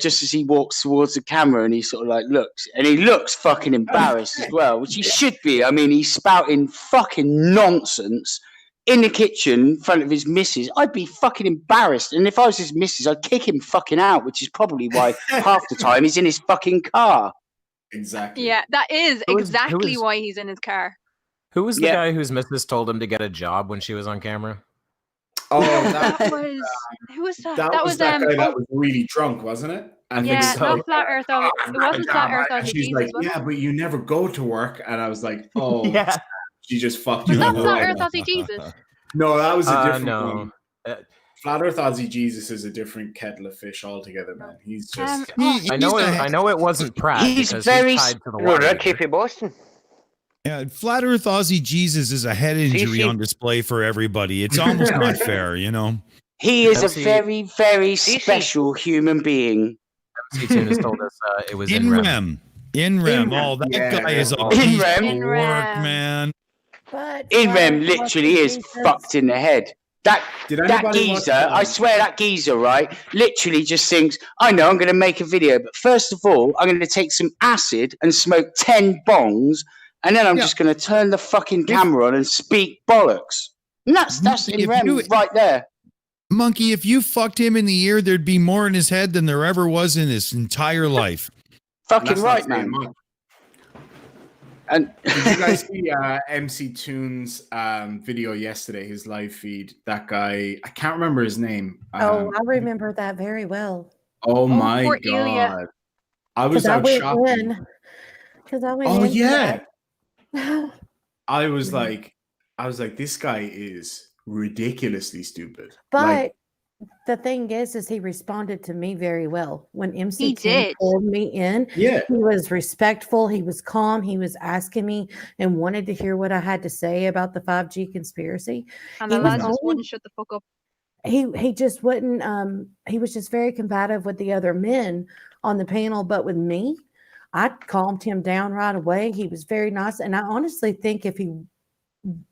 just as he walks towards the camera and he sort of looks, and he looks fucking embarrassed as well, which he should be. I mean, he's spouting fucking nonsense in the kitchen in front of his missus. I'd be fucking embarrassed. And if I was his missus, I'd kick him fucking out, which is probably why half the time he's in his fucking car. Exactly. Yeah, that is exactly why he's in his car. Who was the guy whose missus told him to get a job when she was on camera? Oh, that was who was that? That was that guy that was really drunk, wasn't it? And yeah, not Flat Earth. It wasn't Flat Earth. And she's like, yeah, but you never go to work. And I was like, oh, yeah. She just fucked you. Was that Flat Earth Aussie Jesus? No, that was a different one. Flat Earth Aussie Jesus is a different kettle of fish altogether, man. He's just. I know it wasn't Pratt. He's very tied to the water. Boston. Yeah, Flat Earth Aussie Jesus is a head injury on display for everybody. It's almost not fair, He is a very, very special human being. MC Tune has told us it was in REM. In REM. Oh, that guy is a piece of work, man. But In REM literally is fucked in the head. That geezer, I swear that geezer, right, literally just thinks, I know I'm going to make a video, but first of all, I'm going to take some acid and smoke 10 bongs, and then I'm just going to turn the fucking camera on and speak bollocks. And that's in REM right there. Monkey, if you fucked him in the ear, there'd be more in his head than there ever was in his entire life. Fucking right, man. And did you guys see MC Tune's video yesterday, his live feed? That guy, I can't remember his name. I remember that very well. Oh my God. Ilya. I was out shopping. Because I went Oh in yeah. I was like, this guy is ridiculously stupid. But the thing is he responded to me very well. When MC pulled me in, he was respectful, he was calm, he was asking me and wanted to hear what I had to say about the 5G conspiracy. And the lads just wouldn't shut the fuck up. He just wouldn't, he was just very combative with the other men on the panel, but with me, I calmed him down right away. He was very nice. And I honestly think if he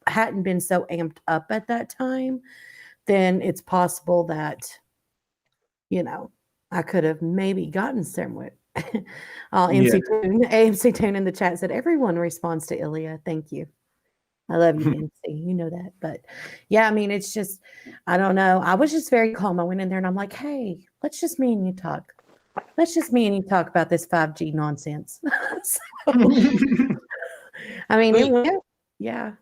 hadn't been so amped up at that time, then it's possible that, you know, I could have maybe gotten somewhere. AMC Tune in the chat said, everyone responds to Ilya. Thank you. I love you, MC. You know that. But yeah, I mean, it's just, I don't know. I was just very calm. I went in there and I'm like, hey, let's just me and you talk. Let's just me and you talk about this 5G nonsense. So, I mean, it went, yeah.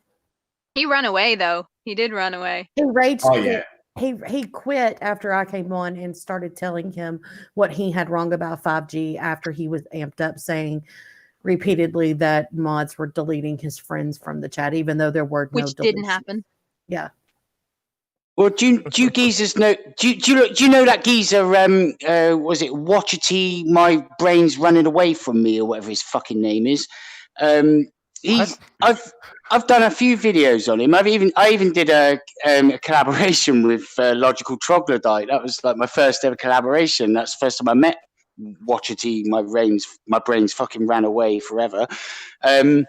He ran away though. He did run away. He raged. Oh, yeah. He quit after I came on and started telling him what he had wrong about 5G after he was amped up, saying repeatedly that mods were deleting his friends from the chat, even though there were no Which didn't happen. Yeah. Well, do you geezers know? Do you know that geezer? Was it Watchity? My brain's running away from me, or whatever his fucking name is. I've done a few videos on him. I even did a collaboration with Logical Troglodyte. That was like my first ever collaboration. That's the first time I met Watchity. My brain's fucking ran away forever. And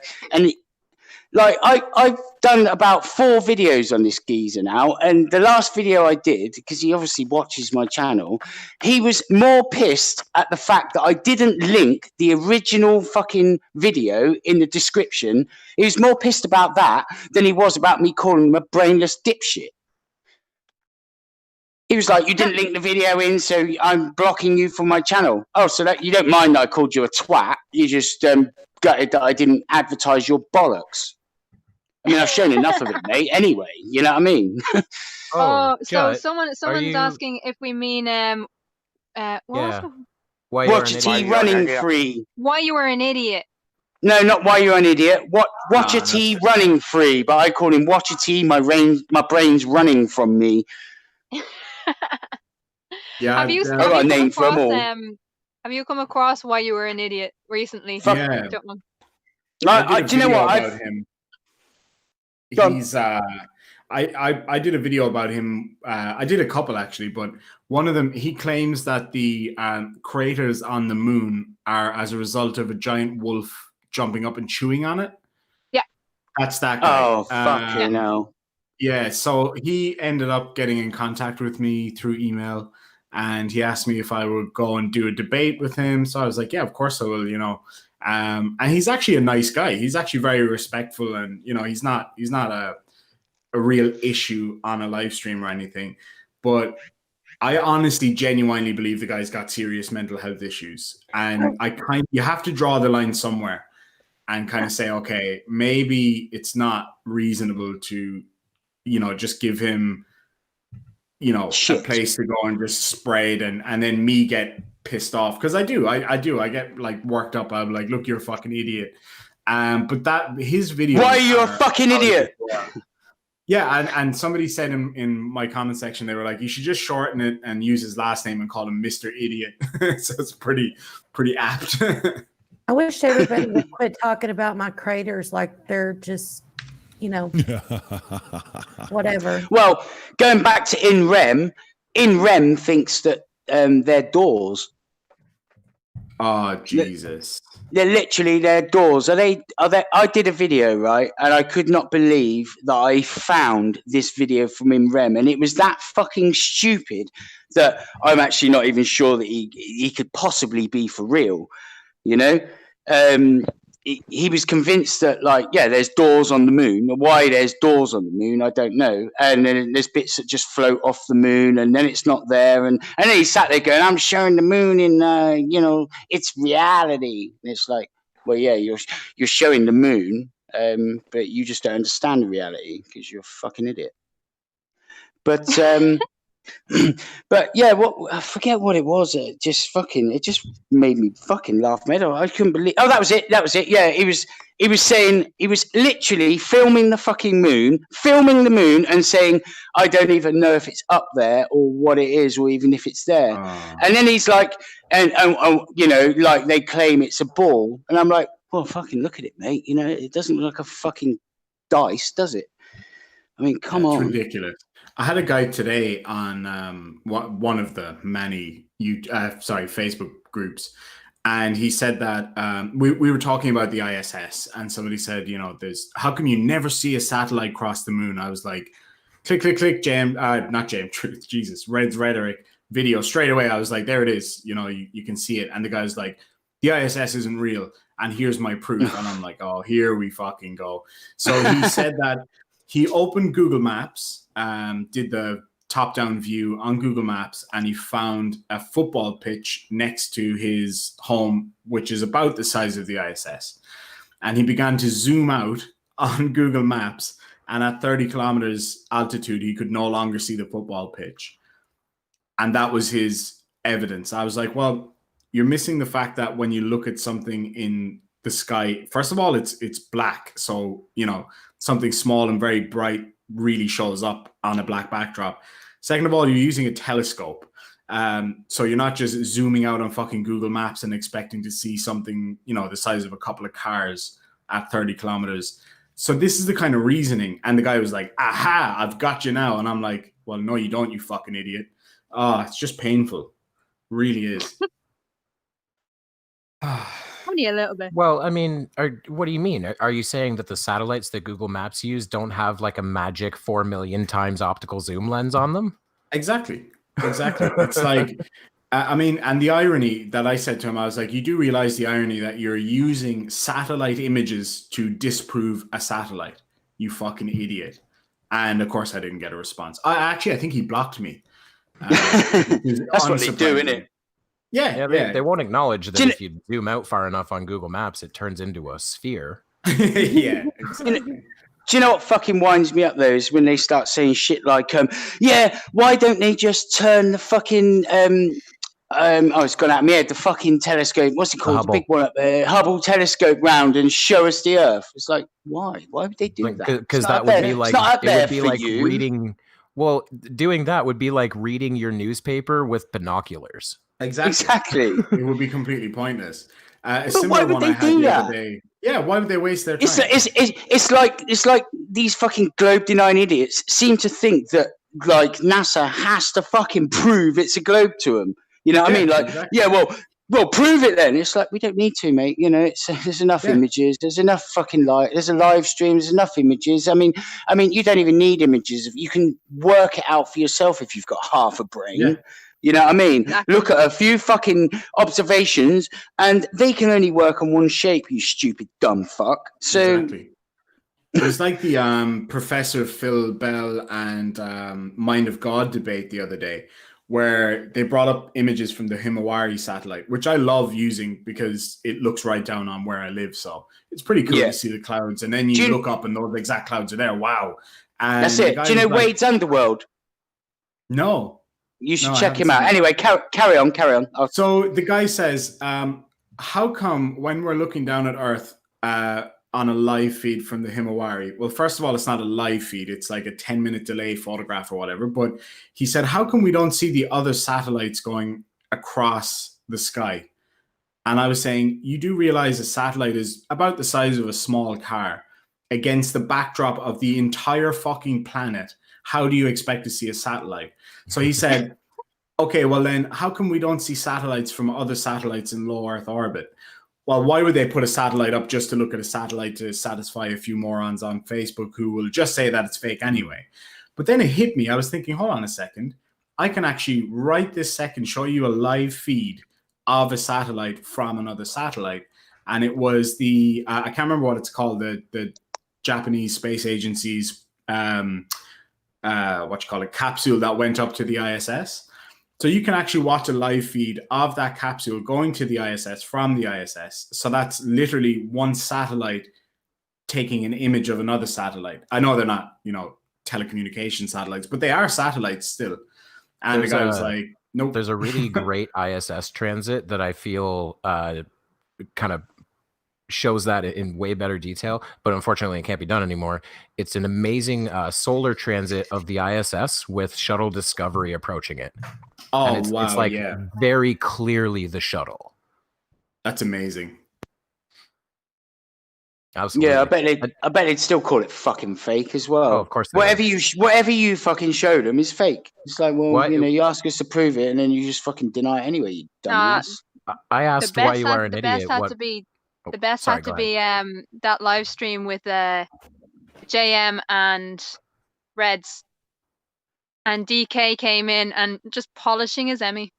like I've done about 4 videos on this geezer now, and the last video I did, because he obviously watches my channel, he was more pissed at the fact that I didn't link the original fucking video in the description. He was more pissed about that than he was about me calling him a brainless dipshit. He was like, you didn't link the video in, so I'm blocking you from my channel. Oh, so that you don't mind that I called you a twat. You just gutted that I didn't advertise your bollocks. I mean, I've shown enough of it, mate. Anyway, you know what I mean? So someone's asking if we mean Watchity running free. Why you were an idiot? No, not why you're an idiot. Watchity running free, but I call him Watchity. My brain's running from me. Yeah, have you come across why you were an idiot recently? Yeah. Do you know what? He's I did a video about him. I did a couple actually, but one of them, he claims that the craters on the moon are as a result of a giant wolf jumping up and chewing on it. Yeah, that's that guy. Oh fuck you know. Yeah, so he ended up getting in contact with me through email, and he asked me if I would go and do a debate with him. So I was like, yeah, of course I will, you know. And he's actually a nice guy. He's actually very respectful, and you know, he's not a real issue on a live stream or anything. But I honestly, genuinely believe the guy's got serious mental health issues, and you have to draw the line somewhere, and kind of say, okay, maybe it's not reasonable to, you know, just give him, you know, a place to go and just spray it, and then me get pissed off, because I get like worked up. I'm like, look, you're a fucking idiot. But that his video. Why are you a fucking idiot? Yeah, and somebody said in my comment section, they were like, you should just shorten it and use his last name and call him Mr. Idiot. So it's pretty apt. I wish everybody would quit talking about my craters like they're just, you know, whatever. Well, going back to In Rem thinks that they're doors. Oh Jesus! They're literally their doors. Are they? I did a video, right, and I could not believe that I found this video from In Rem, and it was that fucking stupid that I'm actually not even sure that he could possibly be for real. You know. He was convinced that, like, yeah, there's doors on the moon. Why there's doors on the moon, I don't know. And then there's bits that just float off the moon, and then it's not there. And then he sat there going, I'm showing the moon in, you know, it's reality. And it's like, well, yeah, you're showing the moon, but you just don't understand the reality because you're a fucking idiot. But but yeah, I forget what it was. It just made me fucking laugh, mate. I couldn't believe. Oh, that was it. Yeah, he was saying, he was literally filming the moon, and saying, I don't even know if it's up there or what it is, or even if it's there. And then he's like, and you know, like they claim it's a ball, and I'm like, well, fucking look at it, mate. You know, it doesn't look like a fucking dice, does it? I mean, come on. It's ridiculous. I had a guy today on one of the many Facebook groups, And he said that we were talking about the ISS, and somebody said, you know, how come you never see a satellite cross the moon? I was like, click, click, click, not James, Truth, Jesus, Red's Rhetoric video. Straight away, I was like, there it is. You know, you can see it. And the guy's like, the ISS isn't real, and here's my proof. And I'm like, oh, here we fucking go. So he said that he opened Google Maps, did the top-down view on Google Maps, and he found a football pitch next to his home, which is about the size of the ISS. And he began to zoom out on Google Maps, and at 30 kilometers altitude, he could no longer see the football pitch. And that was his evidence. I was like, well, you're missing the fact that when you look at something in the sky, first of all, it's black. So, you know, something small and very bright really shows up on a black backdrop. Second of all, you're using a telescope. So you're not just zooming out on fucking Google Maps and expecting to see something, you know, the size of a couple of cars at 30 kilometers. So this is the kind of reasoning. And the guy was like, aha, I've got you now. And I'm like, well, no, you don't, you fucking idiot. Oh, it's just painful. It really is. Only a little bit. Well, I mean, what do you mean? Are you saying that the satellites that Google Maps use don't have like a magic 4 million times optical zoom lens on them? Exactly. It's like, I mean, and the irony that I said to him, I was like, you do realize the irony that you're using satellite images to disprove a satellite, you fucking idiot. And of course, I didn't get a response. I think he blocked me. That's what they do, isn't it? Yeah, they won't acknowledge that if you zoom out far enough on Google Maps, it turns into a sphere. Yeah, exactly. Do you know what fucking winds me up though is when they start saying shit like, yeah, why don't they just turn the fucking oh, it's gone out of my head, the fucking telescope, what's it called, the big one up there, Hubble telescope round and show us the Earth? It's like, why would they do that? Because that would be like, it would be like reading. Well, doing that would be like reading your newspaper with binoculars. Exactly. It would be completely pointless. A similar one I had the other day. Yeah, why would they waste their time? It's like these fucking globe denying idiots seem to think that like NASA has to fucking prove it's a globe to them. You know what I mean? Like, exactly. Yeah, well, prove it then. It's like, we don't need to, mate. You know, there's enough images. There's enough fucking light. There's a live stream. There's enough images. I mean, you don't even need images. You can work it out for yourself if you've got half a brain. Yeah. You know what I mean? Exactly. Look at a few fucking observations, and they can only work on one shape, you stupid dumb fuck. So exactly. It was like the Professor Phil Bell and Mind of God debate the other day, where they brought up images from the Himawari satellite, which I love using because it looks right down on where I live. So it's pretty cool to see the clouds. And then you look up and those exact clouds are there. Wow. And that's it. Do you know Wade's Underworld? No. You should check him out. Anyway, carry on. So the guy says, how come when we're looking down at Earth on a live feed from the Himawari, well, first of all, it's not a live feed. It's like a 10-minute delay photograph or whatever. But he said, how come we don't see the other satellites going across the sky? And I was saying, you do realize a satellite is about the size of a small car against the backdrop of the entire fucking planet. How do you expect to see a satellite? So he said, okay, well then how come we don't see satellites from other satellites in low Earth orbit? Well, why would they put a satellite up just to look at a satellite to satisfy a few morons on Facebook who will just say that it's fake anyway? But then it hit me. I was thinking, hold on a second. I can actually right this second show you a live feed of a satellite from another satellite. And it was the, I can't remember what it's called, the Japanese space agency's capsule that went up to the ISS. So you can actually watch a live feed of that capsule going to the ISS from the ISS. So that's literally one satellite taking an image of another satellite. I know they're not, telecommunication satellites, but they are satellites still. And the guy was like, nope. There's a really great ISS transit that I feel kind of shows that in way better detail, but unfortunately it can't be done anymore. It's an amazing solar transit of the ISS with shuttle Discovery approaching it. Oh, it's, wow. It's like very clearly the shuttle. That's amazing. Absolutely. Yeah, I bet they'd still call it fucking fake as well. Oh, of course. Whatever you fucking show them is fake. It's like, well, you ask us to prove it, and then you just fucking deny it anyway, you dumbass. I asked why you are an idiot. The best had to be that live stream with JM and Reds, and DK came in and just polishing his Emmy.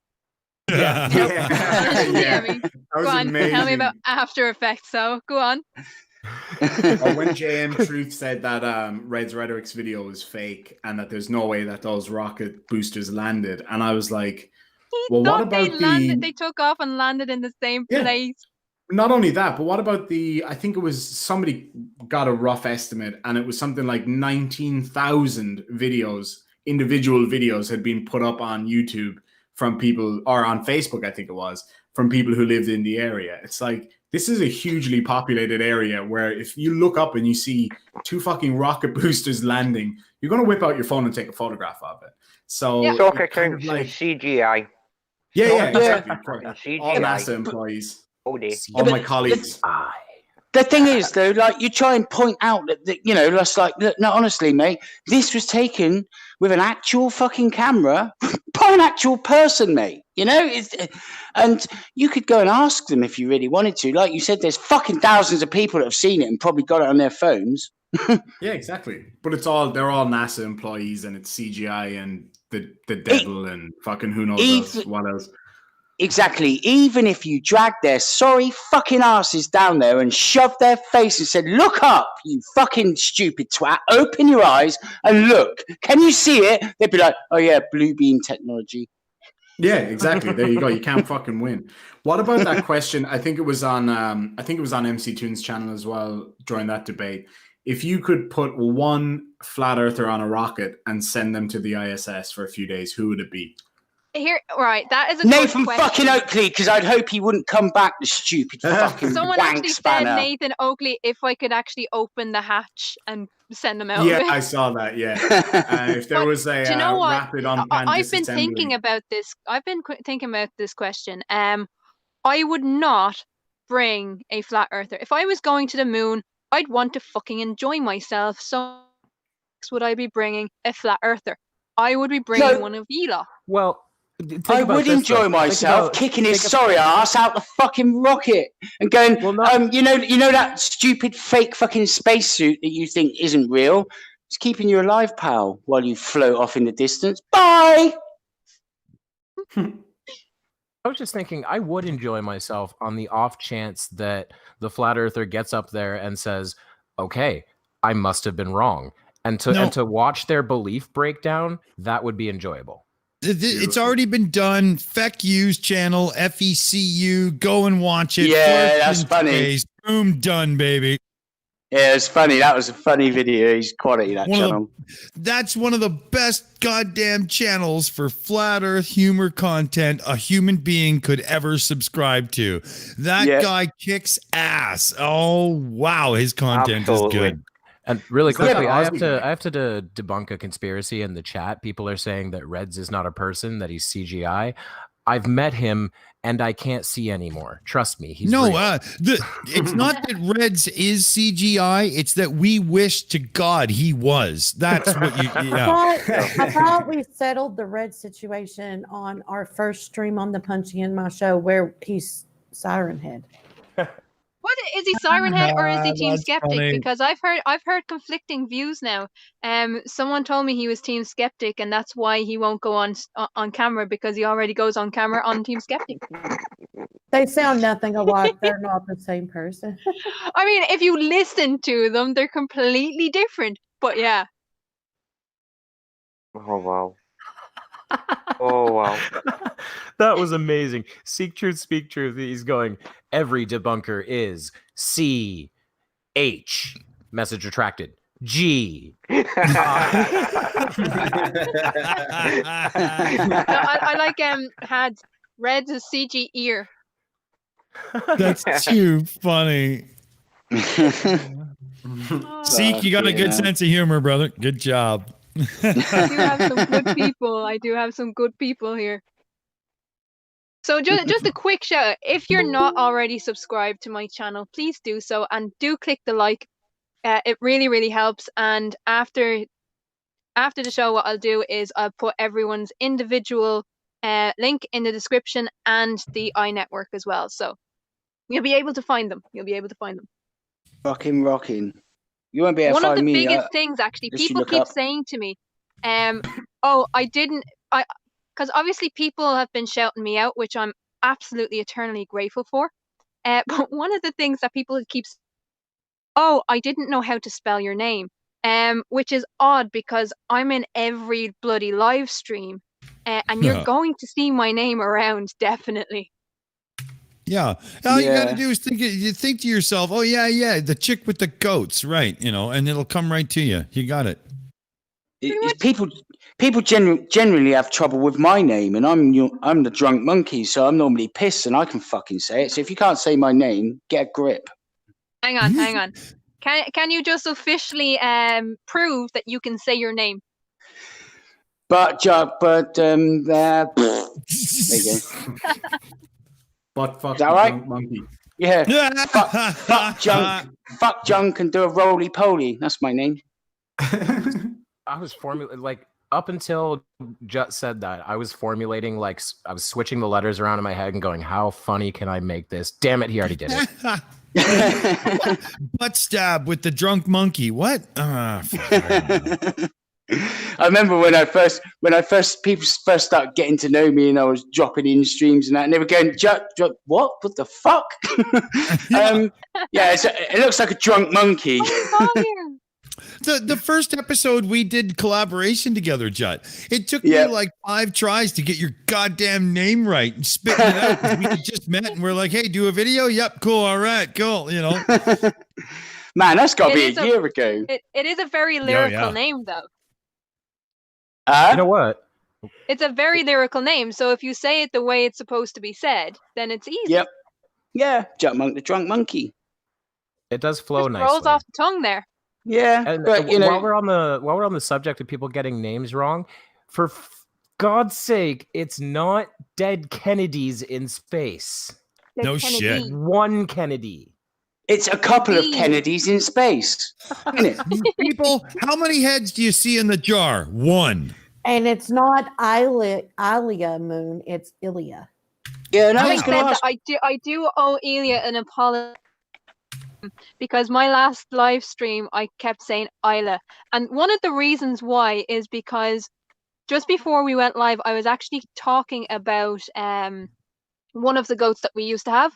Yeah. Polishing the Emmy. That was go on, amazing. tell me about After Effects. So go on. Or when JM Truth said that Red's Rhetoric's video was fake and that there's no way that those rocket boosters landed, and I was like, well, what about they took off and landed in the same place. Not only that, but what about I think it was somebody got a rough estimate, and it was something like 19,000 individual videos had been put up on YouTube from people, or on Facebook, I think it was, from people who lived in the area. It's like, this is a hugely populated area where if you look up and you see 2 fucking rocket boosters landing, you're going to whip out your phone and take a photograph of it. So soccer counts like CGI. Yeah, exactly. All NASA employees. All day. All my colleagues. The thing is, though, like, you try and point out that you know, just like, look, no, honestly, mate, this was taken with an actual fucking camera by an actual person, mate. You know, and you could go and ask them if you really wanted to. Like you said, there's fucking thousands of people that have seen it and probably got it on their phones. Yeah, exactly. But they're all NASA employees, and it's CGI and the devil and fucking who knows what else. Exactly. Even if you drag their sorry fucking asses down there and shoved their face and said, look up, you fucking stupid twat, open your eyes and look. Can you see it? They'd be like, oh yeah, blue beam technology. Yeah, exactly. There you go. You can't fucking win. What about that question? I think it was on MC Toon's channel as well during that debate. If you could put one flat earther on a rocket and send them to the ISS for a few days, who would it be? Here, right, that is a Nathan good fucking Oakley, because I'd hope he wouldn't come back, the stupid fucking Someone wank actually spanner. said Nathan Oakley if I could actually open the hatch and send them out. Yeah, I saw that. Yeah, if there was a do you know what? rapid on I've been thinking about this. I've been thinking about this question. I would not bring a flat earther if I was going to the moon. I'd want to fucking enjoy myself. So would I be bringing a flat earther? I would be bringing one of you lot. Well, I would enjoy myself kicking his sorry ass out the fucking rocket and going, you know that stupid fake fucking spacesuit that you think isn't real? It's keeping you alive, pal, while you float off in the distance. Bye! I was just thinking I would enjoy myself on the off chance that the flat earther gets up there and says, okay, I must have been wrong. And to watch their belief breakdown, that would be enjoyable. It's already been done. Feck U's channel, FECU. Go and watch it. Yeah, that's funny. Boom, done, baby. Yeah, it's funny. That was a funny video. He's quality, that channel. That's one of the best goddamn channels for flat earth humor content a human being could ever subscribe to. That guy kicks ass. Oh, wow. His content is good. And really quickly, I have to debunk a conspiracy in the chat. People are saying that Reds is not a person, that he's CGI. I've met him, and I can't see anymore. Trust me, he's real. It's not that Reds is CGI. It's that we wish to God he was. That's what you. Yeah. I thought we settled the Red situation on our first stream on the Punchy in My show, where he's Siren Head. What is he, Siren Head, or is he Team Skeptic? Funny. Because I've heard conflicting views now. Someone told me he was Team Skeptic, and that's why he won't go on camera, because he already goes on camera on Team Skeptic. They sound nothing alike. They're not the same person. I mean, if you listen to them, they're completely different. But yeah. Oh wow. Oh wow. That was amazing. Seek truth, speak truth. He's going, every debunker is CH. Message retracted. G. I like had Red's a CG ear. That's too funny. Seek, you got a good sense of humor, brother. Good job. I do have some good people. I do have some good people here. So just a quick shout out. If you're not already subscribed to my channel, please do so, and do click the like. It really, really helps. And after the show, what I'll do is I'll put everyone's individual link in the description and the iNetwork as well. So you'll be able to find them. Fucking rocking. You won't be able One to of find the me. biggest things, actually, Just you people look keep up. saying to me, because obviously people have been shouting me out, which I'm absolutely eternally grateful for. But one of the things that people keep saying, oh, I didn't know how to spell your name, which is odd because I'm in every bloody live stream, and you're going to see my name around, definitely. Yeah. All you got to do is think to yourself, oh, yeah, the chick with the goats, right, and it'll come right to you. You got it. People generally have trouble with my name, and I'm the drunk monkey, so I'm normally pissed and I can fucking say it. So if you can't say my name, get a grip. Hang on. Can you just officially prove that you can say your name? There you go. But fuck, is that right? Drunk Monkey. Yeah. fuck junk and do a roly poly. That's my name. I was formulating up until Jut said that. I was formulating I was switching the letters around in my head and going, "How funny can I make this?" Damn it, he already did it. Butt stab with the drunk monkey. What? I remember when people first started getting to know me, and I was dropping in streams and that, and they were going, Jut, what the fuck? It looks like a drunk monkey. The first episode we did collaboration together, Jut. It took me like 5 tries to get your goddamn name right and spitting it out. 'Cause we had just met and we're like, hey, do a video? Yep, cool, all right, cool, Man, that's got to be a year ago. It is a very lyrical name, though. You know what? It's a very lyrical name, so if you say it the way it's supposed to be said, then it's easy. Yep. Yeah, JutMonkTheDrunk Monkey. It does flow nicely. Rolls off the tongue there. Yeah, and but while we're on the subject of people getting names wrong, for God's sake, it's not dead Kennedys in space. No shit. One Kennedy. It's a couple of Kennedys in space. Isn't it? People, how many heads do you see in the jar? 1. And it's not Ilia Moon, it's Ilya. Yeah, Having said that, I do owe Ilya an apology, because my last live stream I kept saying Isla, and one of the reasons why is because just before we went live I was actually talking about one of the goats that we used to have,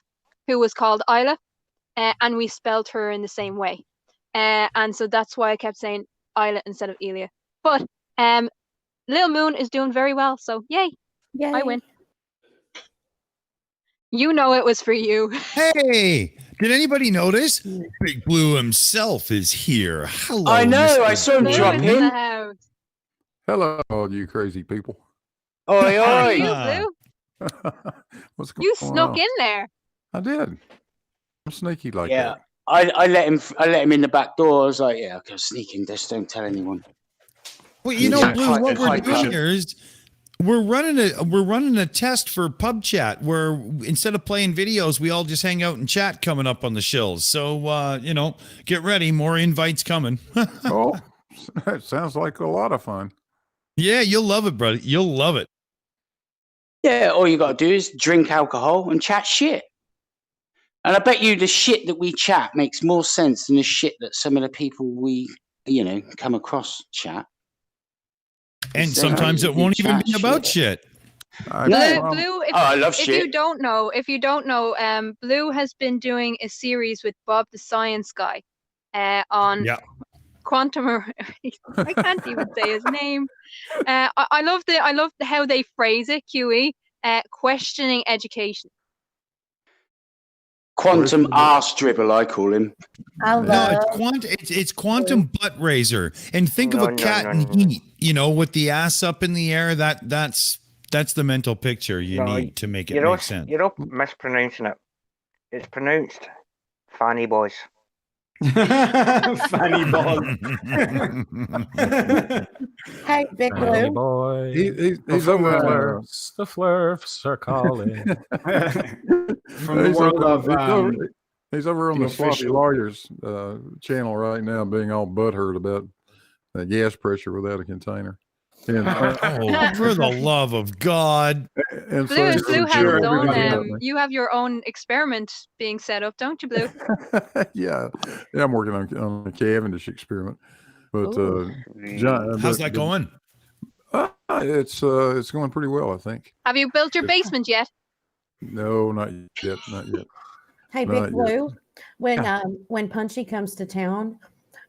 who was called Isla, and we spelled her in the same way, and so that's why I kept saying Isla instead of Ilya. But Lil Moon is doing very well, so yay. I win. You know it was for you. Hey, did anybody notice? Big Blue himself is here. Hello. I know. Mr. I saw him drop in. Hello, all you crazy people. Oi, oi. You, Blue? What's going on? You snuck in there. I did. I'm sneaky like Yeah. that. I let him in the back door. I was like, yeah, okay, sneak in. Just don't tell anyone. Well, Blue, what we're doing here is we're running a test for pub chat where instead of playing videos, we all just hang out and chat coming up on the shills. So get ready, more invites coming. Oh, that sounds like a lot of fun. Yeah, you'll love it, brother. You'll love it. Yeah, all you got to do is drink alcohol and chat shit. And I bet you the shit that we chat makes more sense than the shit that some of the people we, come across chat. And sometimes it won't even be about shit. Blue, I love if shit. If you don't know, Blue has been doing a series with Bob the Science Guy on quantum. I can't even say his name. I love how they phrase it. QE, questioning education. Quantum arse dribble, I call him. It's quantum butt raiser. And think of a cat in heat, with the ass up in the air. That's the mental picture you need to make it make sense. You're up mispronouncing it. It's pronounced fanny boys. Fanny boys. Hey, Big Fanny Blue. boy. He's over The flirts are calling. From the world of he's over on the Sloppy Lawyers channel right now, being all butthurt about that gas pressure without a container. Oh, for the love of God! And Blue has his own. everybody- You have your own experiment being set up, don't you, Blue? yeah, I'm working on the Cavendish experiment. But how's that going? It's going pretty well, I think. Have you built your basement yet? No, not yet. Hey, Not Big Blue, yet. when Punchy comes to town,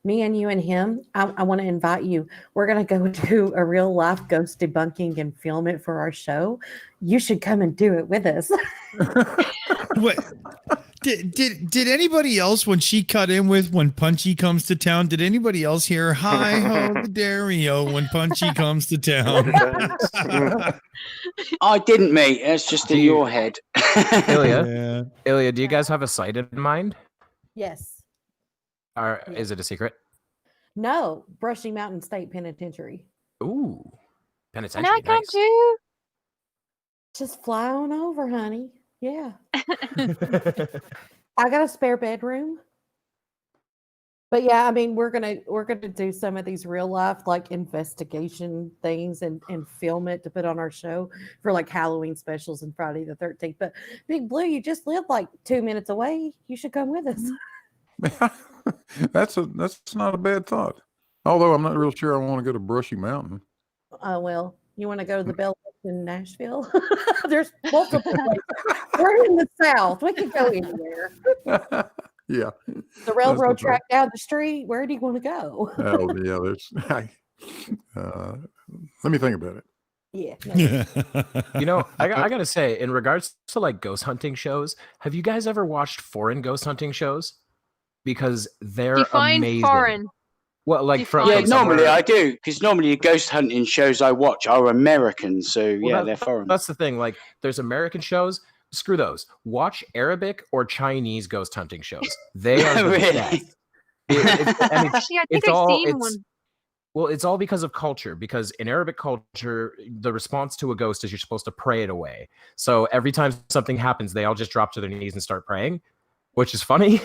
me and you and him, I want to invite you. We're gonna go do a real life ghost debunking and film it for our show. You should come and do it with us. What? Did anybody else, when she cut in with when Punchy comes to town, did anybody else hear hi ho Dario when Punchy comes to town? I didn't, mate. It's just in your head. Ilya, do you guys have a site in mind? Yes. Or is it a secret? No, Brushy Mountain State Penitentiary. Ooh, penitentiary. And I come too. Just fly on over, honey. Yeah. I got a spare bedroom. But yeah, I mean, we're gonna do some of these real life like investigation things and film it to put on our show for like Halloween specials and Friday the 13th. But Big Blue, you just live like 2 minutes away. You should come with us. That's not a bad thought. Although I'm not real sure I want to go to Brushy Mountain. Well, you want to go to the Bell in Nashville? There's multiple places. We're in the South. We can go anywhere. Yeah. The railroad track down the street. Where do you want to go? Oh yeah, let me think about it. Yeah. You know, I gotta say, in regards to like ghost hunting shows, have you guys ever watched foreign ghost hunting shows? Because they're amazing. Foreign. Well, like from yeah, normally I do, because normally the ghost hunting shows I watch are American, so yeah, they're foreign. That's the thing. Like, there's American shows. Screw those. Watch Arabic or Chinese ghost hunting shows. They are the best. Actually, I think I've seen one. Well, it's all because of culture. Because in Arabic culture, the response to a ghost is you're supposed to pray it away. So every time something happens, they all just drop to their knees and start praying, which is funny.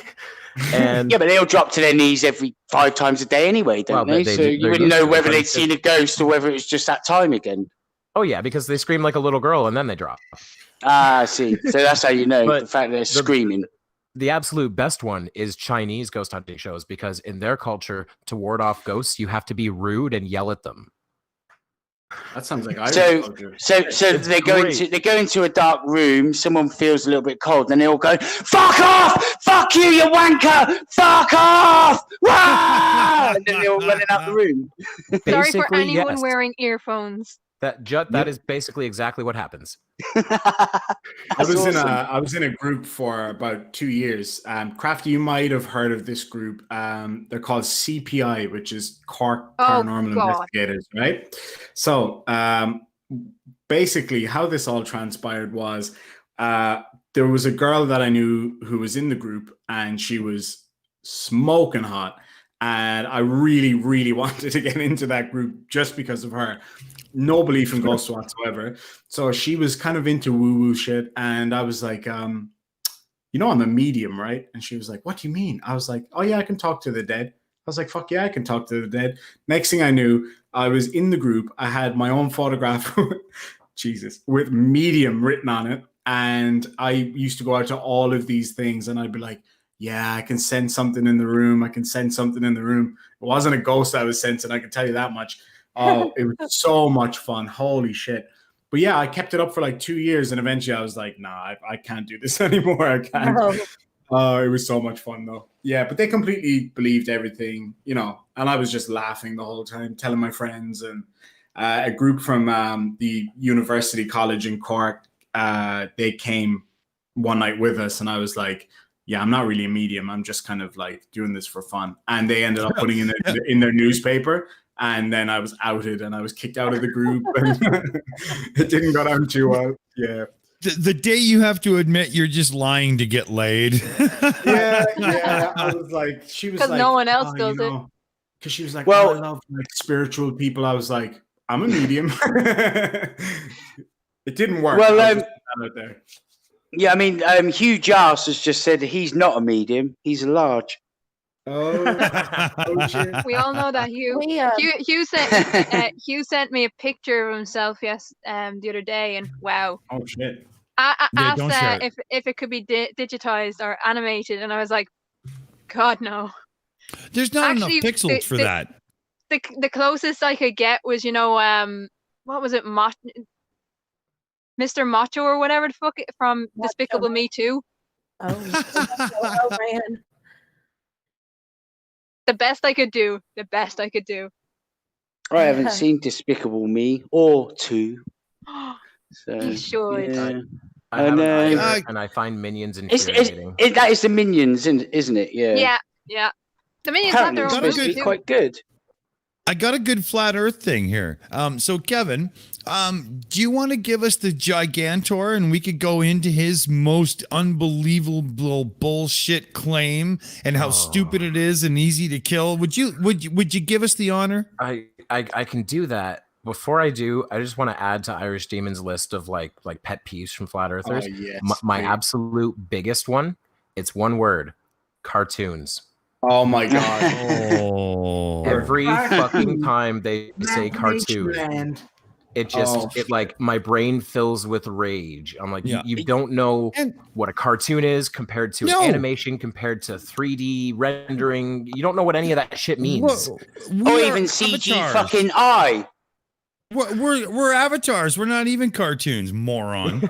And yeah, but they all drop to their knees every 5 times a day anyway, don't they? So you wouldn't know whether they'd seen a ghost or whether it was just that time again. Oh yeah, because they scream like a little girl and then they drop. Ah, I see. So that's how you know the fact that they're screaming. The absolute best one is Chinese ghost hunting shows, because in their culture, to ward off ghosts, you have to be rude and yell at them. That sounds like so they go into a dark room. Someone feels a little bit cold, then they all go, "Fuck off! Fuck you, you wanker! Fuck off!" And then they're all running out the room. Sorry for anyone wearing earphones. That is basically exactly what happens. I was in a group for about 2 years. Crafty, you might have heard of this group. They're called CPI, which is Cork Paranormal Investigators, right? So basically, how this all transpired was there was a girl that I knew who was in the group, and she was smoking hot. And I really, really wanted to get into that group just because of her. No belief in ghosts whatsoever. So she was kind of into woo-woo shit. And I was like, I'm a medium, right? And she was like, what do you mean? I was like, oh yeah, I can talk to the dead. I was like, fuck yeah, I can talk to the dead. Next thing I knew, I was in the group. I had my own photograph, with medium written on it. And I used to go out to all of these things and I'd be like, yeah, I can send something in the room. I can send something in the room. It wasn't a ghost I was sensing, I can tell you that much. Oh, it was so much fun. Holy shit. But yeah, I kept it up for like 2 years. And eventually I was like, nah, I can't do this anymore. I can't. It was so much fun though. Yeah, but they completely believed everything, and I was just laughing the whole time, telling my friends. And a group from the University College in Cork, they came one night with us. And I was like, yeah, I'm not really a medium. I'm just kind of like doing this for fun. And they ended up putting in their newspaper. And then I was outed and I was kicked out of the group. And it didn't go down too well. Yeah. The day you have to admit you're just lying to get laid. Yeah. I was like, she was like, because no one else does it. Because she was like, well, I love like spiritual people. I was like, I'm a medium. It didn't work. Well, out there. Yeah, I mean, Hugh Giles has just said he's not a medium. He's a large. Oh shit. We all know that Hugh. Hugh sent me a picture of himself the other day, and wow. Oh shit. I Yeah, asked don't share it. if it could be digitized or animated, and I was like, God no. There's not Actually, enough pixels for that. The closest I could get was, what was it, Mr. Macho or whatever the fuck from Despicable Me 2. Oh man. The best I could do. The best I could do. I haven't seen Despicable Me or 2. So, You should. yeah. I haven't either, and I find Minions infuriating. That is the Minions, isn't it? Yeah. Yeah. The Minions have their own supposed to be too. quite good. I got a good flat Earth thing here. So Kevin, do you want to give us the Gigantor, and we could go into his most unbelievable bullshit claim and how stupid it is and easy to kill? Would you give us the honor? I can do that. Before I do, I just want to add to Irish Demon's list of like pet peeves from flat earthers. Yes, my absolute biggest one. It's one word: cartoons. Oh my god! Every fucking time they say cartoon, it just my brain fills with rage. I'm like, you don't know what a cartoon is compared to animation, compared to 3D rendering. You don't know what any of that shit means. Or even CG fucking eye. We're avatars. We're not even cartoons, moron.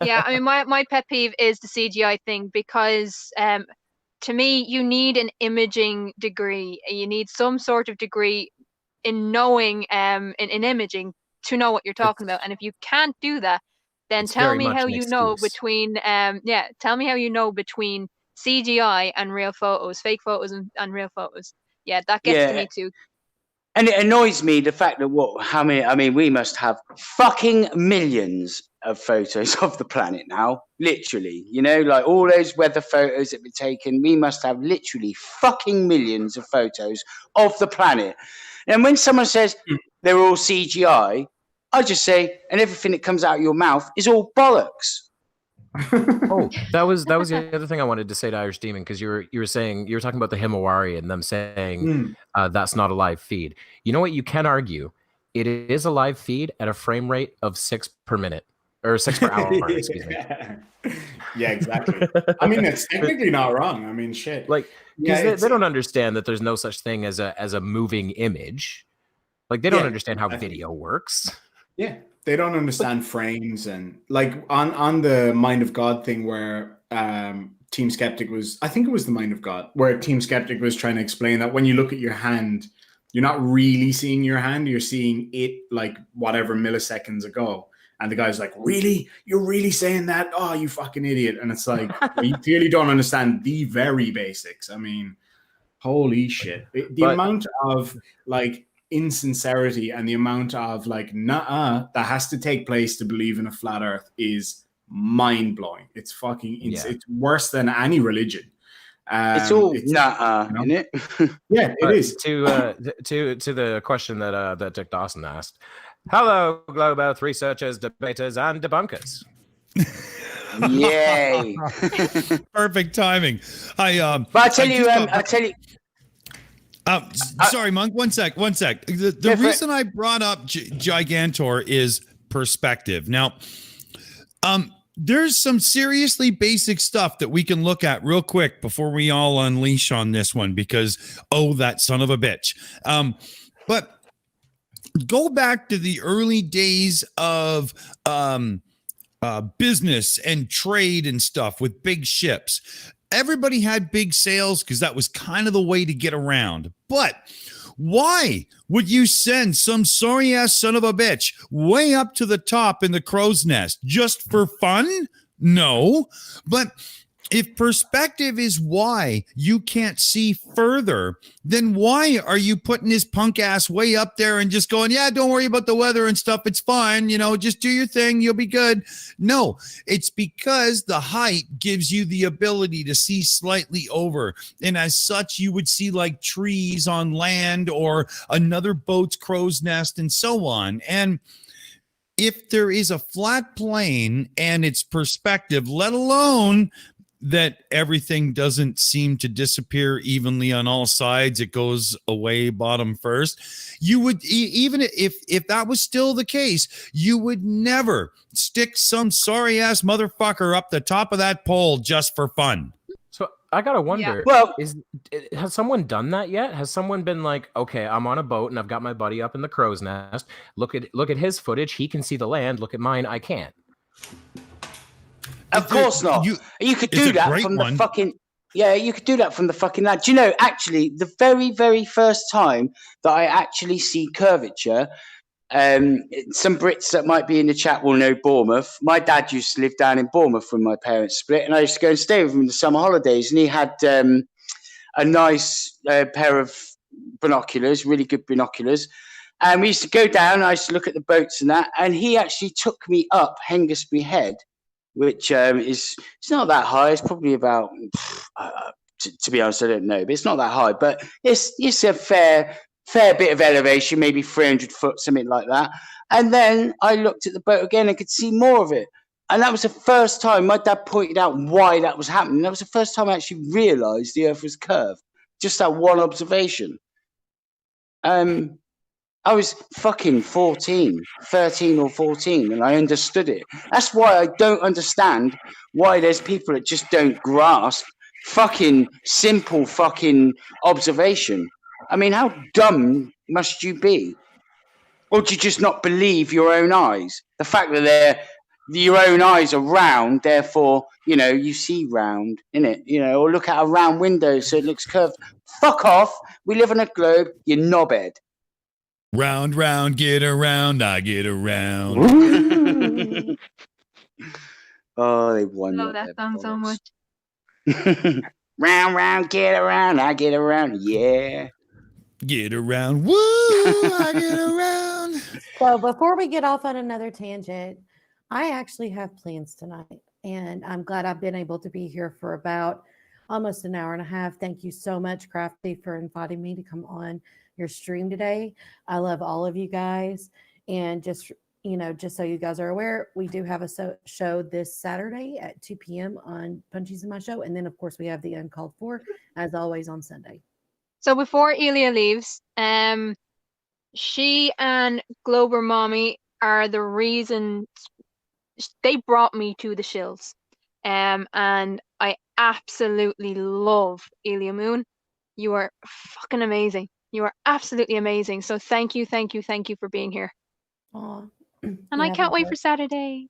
Yeah, I mean, my pet peeve is the CGI thing, because to me, you need an imaging degree. You need some sort of degree in knowing, in imaging, to know what you're talking about. And if you can't do that, then tell me how you know between, tell me how you know between CGI and real photos, fake photos and real photos. Yeah, that gets to me too. And it annoys me the fact that we must have fucking millions of photos of the planet now, literally, like all those weather photos that were taken, we must have literally fucking millions of photos of the planet. And when someone says they're all CGI, I just say, and everything that comes out of your mouth is all bollocks. that was the other thing I wanted to say to Irish Demon, because you were talking about the Himawari and them saying that's not a live feed. You know what? You can argue it is a live feed at a frame rate of 6 per minute or 6 per hour. Excuse me. Yeah, exactly. I mean, it's technically not wrong. I mean, shit. Like, because they don't understand that there's no such thing as a moving image. Like, they don't understand how video works. Yeah. They don't understand frames, and like on the Mind of God thing where Team Skeptic was, I think it was the Mind of God, where Team Skeptic was trying to explain that when you look at your hand, you're not really seeing your hand, you're seeing it like whatever milliseconds ago. And the guy's like, really? You're really saying that? Oh, you fucking idiot. And it's like, you clearly don't understand the very basics. I mean, holy shit. The amount of like insincerity and the amount of like that has to take place to believe in a flat earth is mind-blowing. It's fucking it's worse than any religion. It's all isn't it? Yeah, it is. To the question that Dick Dawson asked, hello Globe Earth researchers, debaters and debunkers. Yay. Perfect timing. But I tell you sorry, Monk. One sec. The reason I brought up Gigantor is perspective. Now, there's some seriously basic stuff that we can look at real quick before we all unleash on this one, because that son of a bitch. But go back to the early days of business and trade and stuff with big ships. Everybody had big sails because that was kind of the way to get around. But why would you send some sorry ass son of a bitch way up to the top in the crow's nest just for fun? No. But if perspective is why you can't see further, then why are you putting his punk ass way up there and just going, yeah, don't worry about the weather and stuff. It's fine. Just do your thing. You'll be good. No, it's because the height gives you the ability to see slightly over. And as such, you would see like trees on land or another boat's crow's nest and so on. And if there is a flat plane and its perspective, let alone that everything doesn't seem to disappear evenly on all sides. It goes away bottom first. You would, even if that was still the case, you would never stick some sorry ass motherfucker up the top of that pole just for fun. So I gotta wonder, Well, has someone done that yet? Has someone been like, okay, I'm on a boat and I've got my buddy up in the crow's nest. Look at his footage. He can see the land. Look at mine. I can't. Of course not. You could do that from the fucking... Yeah, you could do that from the fucking land. Do you know, actually, the very, very first time that I actually see curvature, some Brits that might be in the chat will know Bournemouth. My dad used to live down in Bournemouth when my parents split, and I used to go and stay with him in the summer holidays, and he had a nice pair of binoculars, really good binoculars. And we used to go down, I used to look at the boats and that, and he actually took me up Hengistbury Head, which it's not that high. It's probably about, to be honest, I don't know, but it's not that high. But it's a fair bit of elevation, maybe 300 foot, something like that. And then I looked at the boat again and could see more of it. And that was the first time my dad pointed out why that was happening. That was the first time I actually realised the Earth was curved. Just that one observation. I was fucking 13 or 14, and I understood it. That's why I don't understand why there's people that just don't grasp fucking simple fucking observation. I mean, how dumb must you be? Or do you just not believe your own eyes? The fact that your own eyes are round, therefore, you see round, innit? Or look at a round window so it looks curved. Fuck off. We live on a globe, you knobhead. Round, round, get around, I get around. Oh, they won. I love that song so much. Round, round, get around, I get around, yeah. Get around, woo, I get around. So before we get off on another tangent, I actually have plans tonight, and I'm glad I've been able to be here for about almost an hour and a half. Thank you so much, Crafty, for inviting me to come on your stream today. I love all of you guys, and just so you guys are aware, we do have a show this Saturday at 2 p.m. on Punchies in My Show, and then of course we have the Uncalled For as always on Sunday. So before Elia leaves, she and Glober Mommy are the reason they brought me to the shills, and I absolutely love Elia Moon. You are fucking amazing. You are absolutely amazing. So thank you for being here. Aww. And I can't wait for Saturday.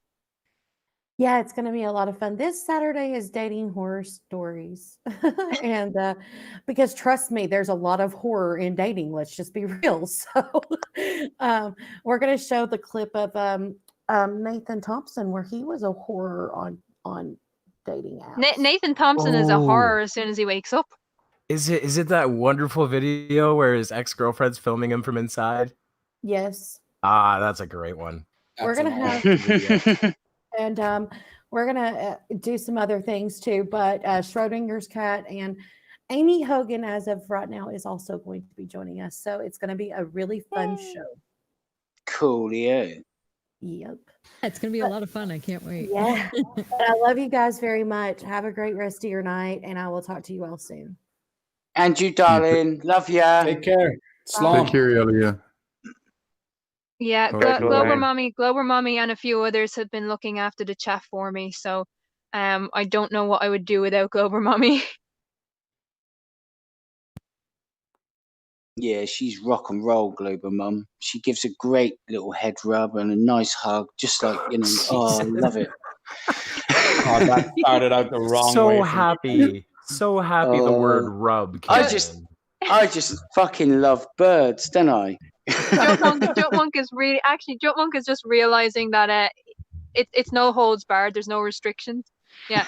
Yeah, it's going to be a lot of fun. This Saturday is dating horror stories. And because trust me, there's a lot of horror in dating. Let's just be real. So we're going to show the clip of Nathan Thompson where he was a horror on dating apps. Nathan Thompson is a horror as soon as he wakes up. Is it that wonderful video where his ex-girlfriend's filming him from inside? Yes. Ah, that's a great one. We're going to have... And we're going to do some other things too. But Schrodinger's cat and Amy Hogan, as of right now, is also going to be joining us. So it's going to be a really fun show. Cool, yeah. Yep. It's going to be a lot of fun. I can't wait. Yeah. I love you guys very much. Have a great rest of your night, and I will talk to you all soon. And you, darling. Love ya. Take care. Slom. Take care, Elia. Yeah, Glober Mommy and a few others have been looking after the chat for me, so I don't know what I would do without Glober Mommy. Yeah, she's rock and roll, Glober Mum. She gives a great little head rub and a nice hug, just like, oh, I love it. Oh, that started out the wrong way. So happy the word rub came I just fucking love birds, don't I? JutMonk is just realizing that it's no holds barred. There's no restrictions. Yeah.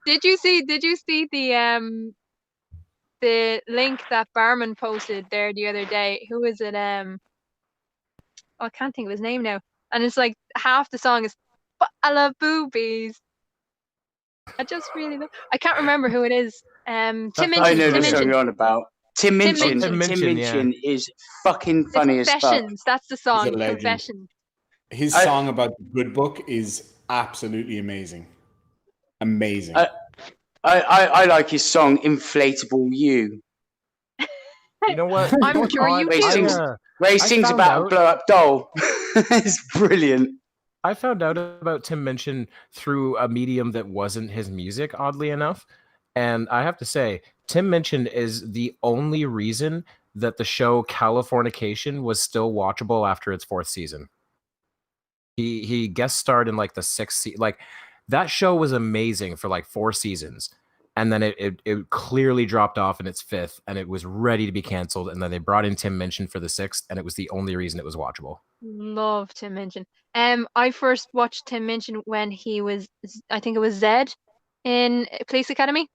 Did you see the link that Barman posted there the other day? Who is it? I can't think of his name now. And it's like half the song is I love boobies. I just really love. I can't remember who it is. Tim Minchin. I know the song you're on about. Tim Minchin is fucking funny as fuck. Confessions. That's the song. Confessions. His song about the good book is absolutely amazing. Amazing. I like his song "Inflatable You." You know what? I'm sure you do. Where he sings about a blow-up doll. It's brilliant. I found out about Tim Minchin through a medium that wasn't his music, oddly enough. And I have to say, Tim Minchin is the only reason that the show Californication was still watchable after its 4th season. He guest starred in like the 6th season. Like, that show was amazing for like 4 seasons. And then it clearly dropped off in its 5th, and it was ready to be canceled. And then they brought in Tim Minchin for the 6th, and it was the only reason it was watchable. Love Tim Minchin. I first watched Tim Minchin when he was, I think it was Zed in Police Academy.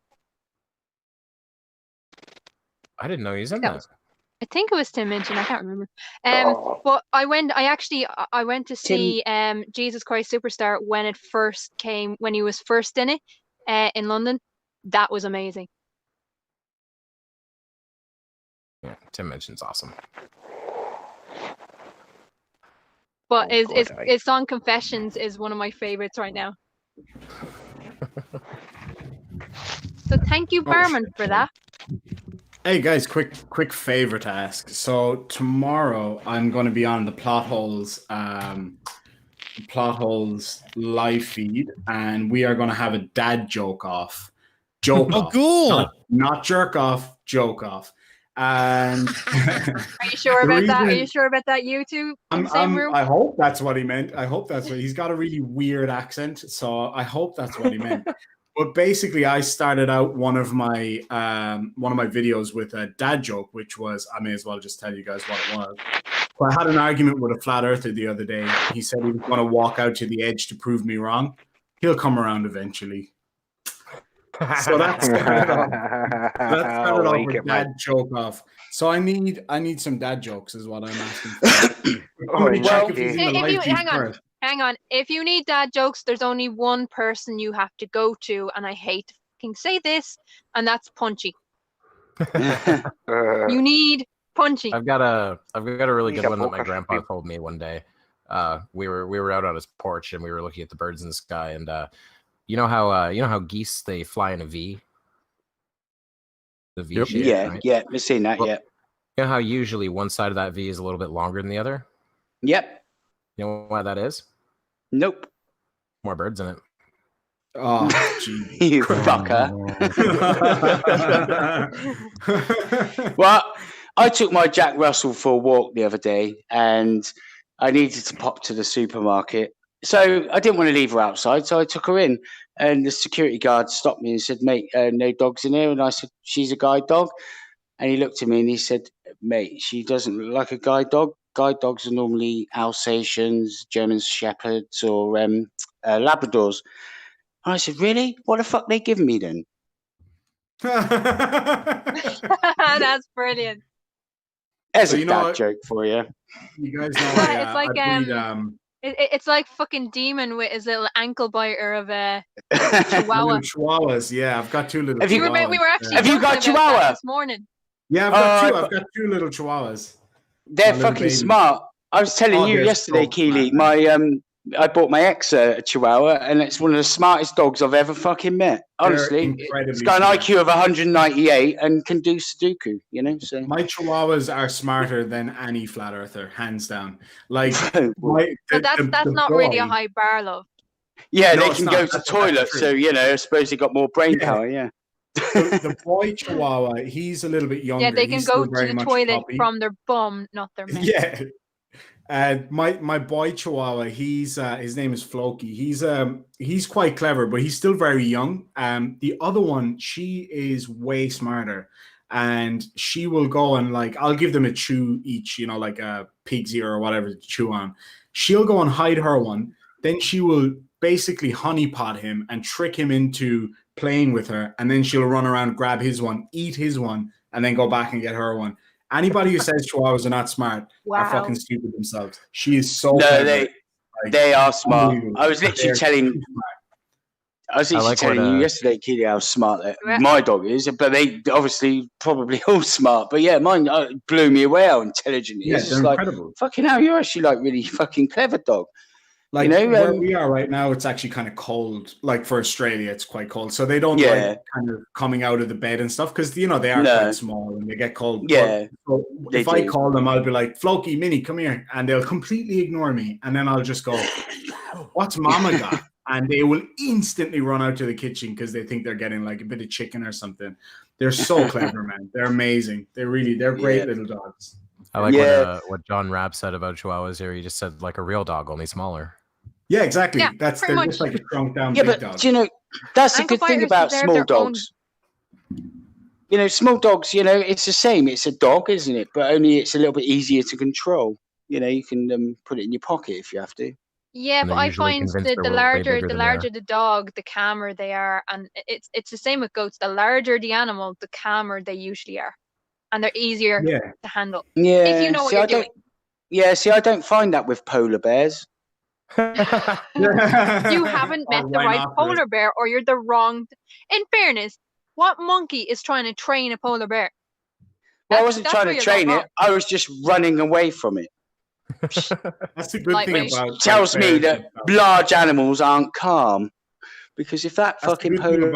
I didn't know he was in that. I think it was Tim Minchin. I can't remember. But I went to see Jesus Christ Superstar when it first came, when he was first in it, in London. That was amazing. Yeah, Tim Minchin's awesome. But his song Confessions is one of my favorites right now. So thank you, Barman, for that. Hey guys, quick favor to ask. So tomorrow I'm going to be on the Plot Holes live feed, and we are going to have a dad joke off. Cool. Not jerk off, joke off. And are you sure about that? Are you sure about that, you two in the same room? I hope that's what he meant. I hope that's what he's got a really weird accent, so I hope that's what he meant. But basically, I started out one of my videos with a dad joke, which was, I may as well just tell you guys what it was. So I had an argument with a flat earther the other day. He said he was going to walk out to the edge to prove me wrong. He'll come around eventually. So that started off with dad joke off. So I need some dad jokes, is what I'm asking for. Hang on. If you need dad jokes, there's only one person you have to go to, and I hate to fucking say this, and that's Punchy. You need Punchy. I've got a really good one that my grandpa told me one day. We were out on his porch and we were looking at the birds in the sky, and you know how geese, they fly in a V? The V shape. Yeah, right? yeah, we've seen that. Well, yeah. You know how usually one side of that V is a little bit longer than the other? Yep. You know why that is? Nope. More birds in it. Oh, gee. You fucker. Well, I took my Jack Russell for a walk the other day, and I needed to pop to the supermarket. So I didn't want to leave her outside, so I took her in. And the security guard stopped me and said, "Mate, no dogs in here." And I said, "She's a guide dog." And he looked at me and he said, "Mate, she doesn't look like a guide dog. Guide dogs are normally Alsatians, German Shepherds, or Labradors." And I said, "Really? What the fuck they giving me then?" That's brilliant. There's a dad joke for you. You guys know it's like it's like fucking Demon with his little ankle biter of a Chihuahua. Chihuahuas, yeah. I've got 2 little. We were actually. Have you got Chihuahua this morning? Yeah, I've got 2 little Chihuahuas. They're fucking smart. I was telling you yesterday, Keely, I bought my ex a Chihuahua, and it's one of the smartest dogs I've ever fucking met. Honestly, it's got an IQ of 198 and can do Sudoku. You know, so my Chihuahuas are smarter than any flat earther, hands down. Like, that's not really a high bar, love. Yeah, no, they can go to the toilet, so you know, I suppose he got more brain power. Yeah. The boy Chihuahua, he's a little bit younger. Yeah, they can go to the toilet from their bum, not their mouth. Yeah. My boy Chihuahua, his name is Floki. He's quite clever, but he's still very young. The other one, she is way smarter, and she will go and, like, I'll give them a chew each, you know, like a pig's ear or whatever to chew on. She'll go and hide her one, then she will basically honeypot him and trick him into playing with her, and then she'll run around, grab his one, eat his one, and then go back and get her one. Anybody who says Chihuahuas are not smart are fucking stupid themselves. She is so they are smart. I was literally telling you yesterday, Keely, how smart my dog is, but they obviously probably all smart. But yeah, mine blew me away how intelligent he is. Yeah, they're incredible. Like, fucking hell, you're actually like really fucking clever dog. Like, You know, where we are right now, it's actually kind of cold. Like for Australia, it's quite cold. So they don't like kind of coming out of the bed and stuff because, you know, they are quite small and they get cold. Yeah. But if I call them, I'll be like, Floki, Minnie, come here. And they'll completely ignore me. And then I'll just go, what's mama got? And they will instantly run out to the kitchen because they think they're getting like a bit of chicken or something. They're so clever, man. They're amazing. They're great little dogs. I like what John Rapp said about Chihuahuas here. He just said like a real dog, only smaller. Yeah, exactly. Yeah, they're just like a shrunk down big dog. Do you know, that's the good thing about small dogs. You know, small dogs, you know, it's the same. It's a dog, isn't it? But only it's a little bit easier to control. You know, you can put it in your pocket if you have to. Yeah, but I find the larger the dog, the calmer they are. And it's the same with goats. The larger the animal, the calmer they usually are. And they're easier to handle. Yeah. If you know what you're doing. Yeah, see, I don't find that with polar bears. You haven't met the right polar bear, or you're the wrong. In fairness, what monkey is trying to train a polar bear? Well, I wasn't trying to train it. I was just running away from it. That's a good thing about. Tells me that large animals aren't calm. Because if that fucking polar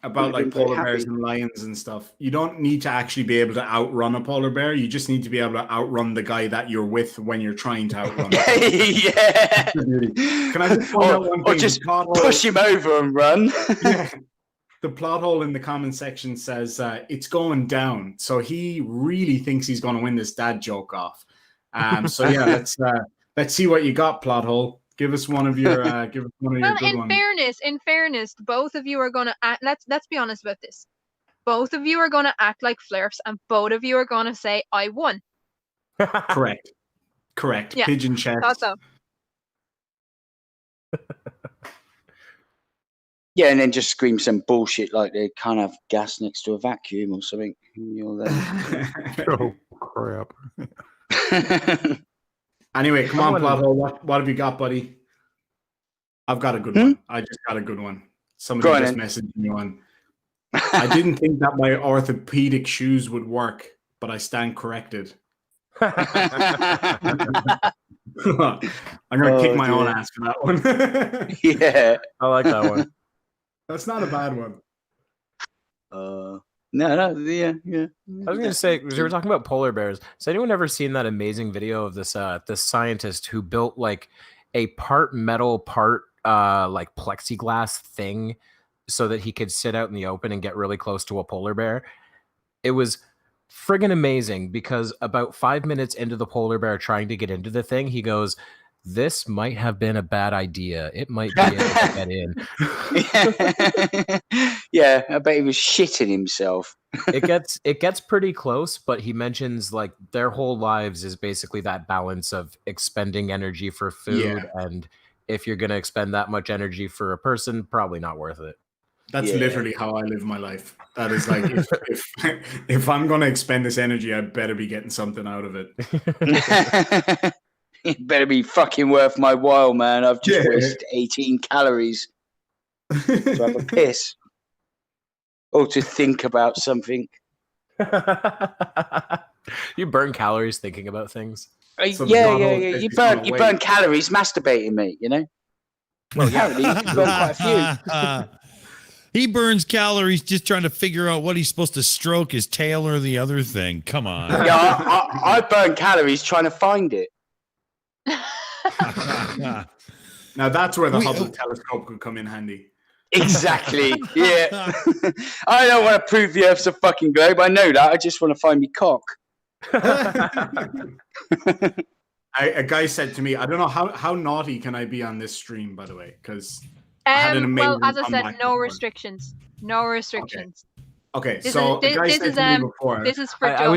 about like polar bears and lions and stuff, you don't need to actually be able to outrun a polar bear. You just need to be able to outrun the guy that you're with when you're trying to outrun him. Yeah. Can I just point out one thing? Or just push him over and run. Yeah. The plot hole in the comment section says it's going down. So he really thinks he's going to win this dad joke off. So yeah, let's see what you got, plot hole. Give us one of your good ones. In fairness, both of you are gonna act. Let's be honest about this. Both of you are gonna act like flirts, and both of you are gonna say, "I won." Correct. Yeah. Pigeon chest. Thought so. Yeah, and then just scream some bullshit like they can't have gas next to a vacuum or something. You're there. Oh crap. Anyway, come on, plot hole. What have you got, buddy? I've got a good one. I just got a good one. Somebody just messaged me one. I didn't think that my orthopedic shoes would work, but I stand corrected. I'm going to kick my own ass for that one. Yeah. I like that one. That's not a bad one. Yeah. I was going to say, because we were talking about polar bears. Has anyone ever seen that amazing video of this this scientist who built like a part metal, part like plexiglass thing so that he could sit out in the open and get really close to a polar bear? It was friggin' amazing because about 5 minutes into the polar bear trying to get into the thing, he goes, "This might have been a bad idea. It might be able to get in." Yeah, I bet he was shitting himself. It gets pretty close, but he mentions like their whole lives is basically that balance of expending energy for food, and if you're going to expend that much energy for a person, probably not worth it. That's literally how I live my life. That is like, if I'm going to expend this energy, I better be getting something out of it. It better be fucking worth my while, man. I've just wasted 18 calories to have a piss or to think about something. You burn calories thinking about things. Yeah. You burn calories masturbating, mate. You know. Well, yeah, you burn quite a few. He burns calories just trying to figure out what he's supposed to stroke, his tail or the other thing. Come on. Yeah, I burn calories trying to find it. Now that's where the Hubble telescope could come in handy. Exactly. Yeah. I don't want to prove the Earth's a fucking globe. I know that. I just want to find me cock. A guy said to me, I don't know how naughty can I be on this stream, by the way, because I had an amazing. Well, as I said, no restrictions. No restrictions. Okay. So the guy said to me before. This is for I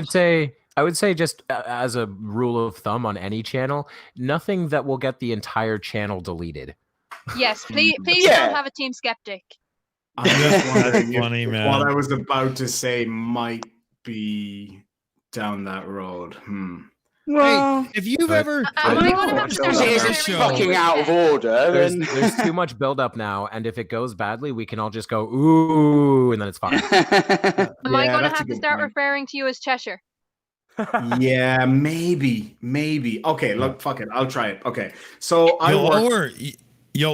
would say just as a rule of thumb on any channel, nothing that will get the entire channel deleted. Yes, please don't have a team skeptic. I'm just wondering funny, man. What I was about to say might be down that road. Well, hey, if you've ever it's fucking out of order, there's too much buildup now, and if it goes badly, we can all just go ooh, and then it's fine. Am I going to have to start referring to you as Cheshire? Yeah, maybe. Okay, look, fuck it. I'll try it. Okay. So you'll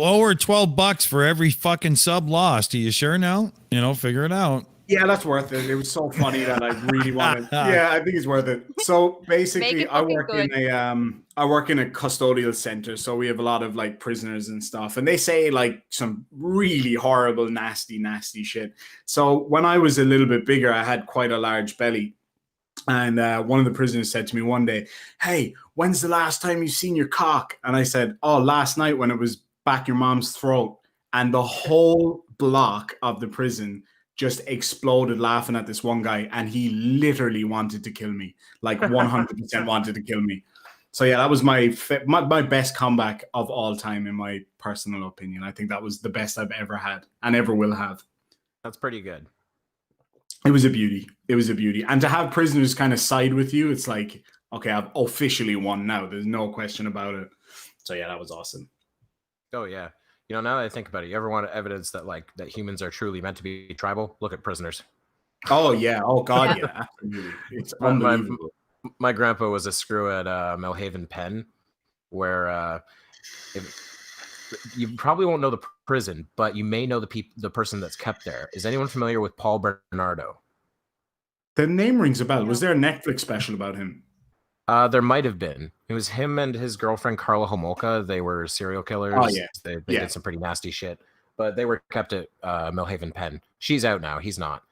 owe her $12 for every fucking sub lost. Are you sure now? Figure it out. Yeah, that's worth it. It was so funny that I really wanted. Yeah, I think it's worth it. So basically, I work in a custodial center. So we have a lot of like prisoners and stuff, and they say like some really horrible, nasty shit. So when I was a little bit bigger, I had quite a large belly. And one of the prisoners said to me one day, "Hey, when's the last time you seen your cock?" And I said, "Oh, last night when it was back your mom's throat." And the whole block of the prison just exploded laughing at this one guy. And he literally wanted to kill me, like 100% wanted to kill me. So yeah, that was my best comeback of all time, in my personal opinion. I think that was the best I've ever had and ever will have. That's pretty good. It was a beauty. And to have prisoners kind of side with you, it's like, okay, I've officially won now. There's no question about it. So yeah, that was awesome. Oh yeah. Now that I think about it, you ever want evidence that that humans are truly meant to be tribal? Look at prisoners. Oh yeah. Oh god, yeah. Absolutely. It's unbelievable. My grandpa was a screw at Melhaven Pen, where you probably won't know the prison, but you may know the person that's kept there. Is anyone familiar with Paul Bernardo? The name rings a bell. Was there a Netflix special about him? There might have been. It was him and his girlfriend Carla Homolka. They were serial killers. Oh yeah. They did some pretty nasty shit, but they were kept at Melhaven Pen. She's out now. He's not.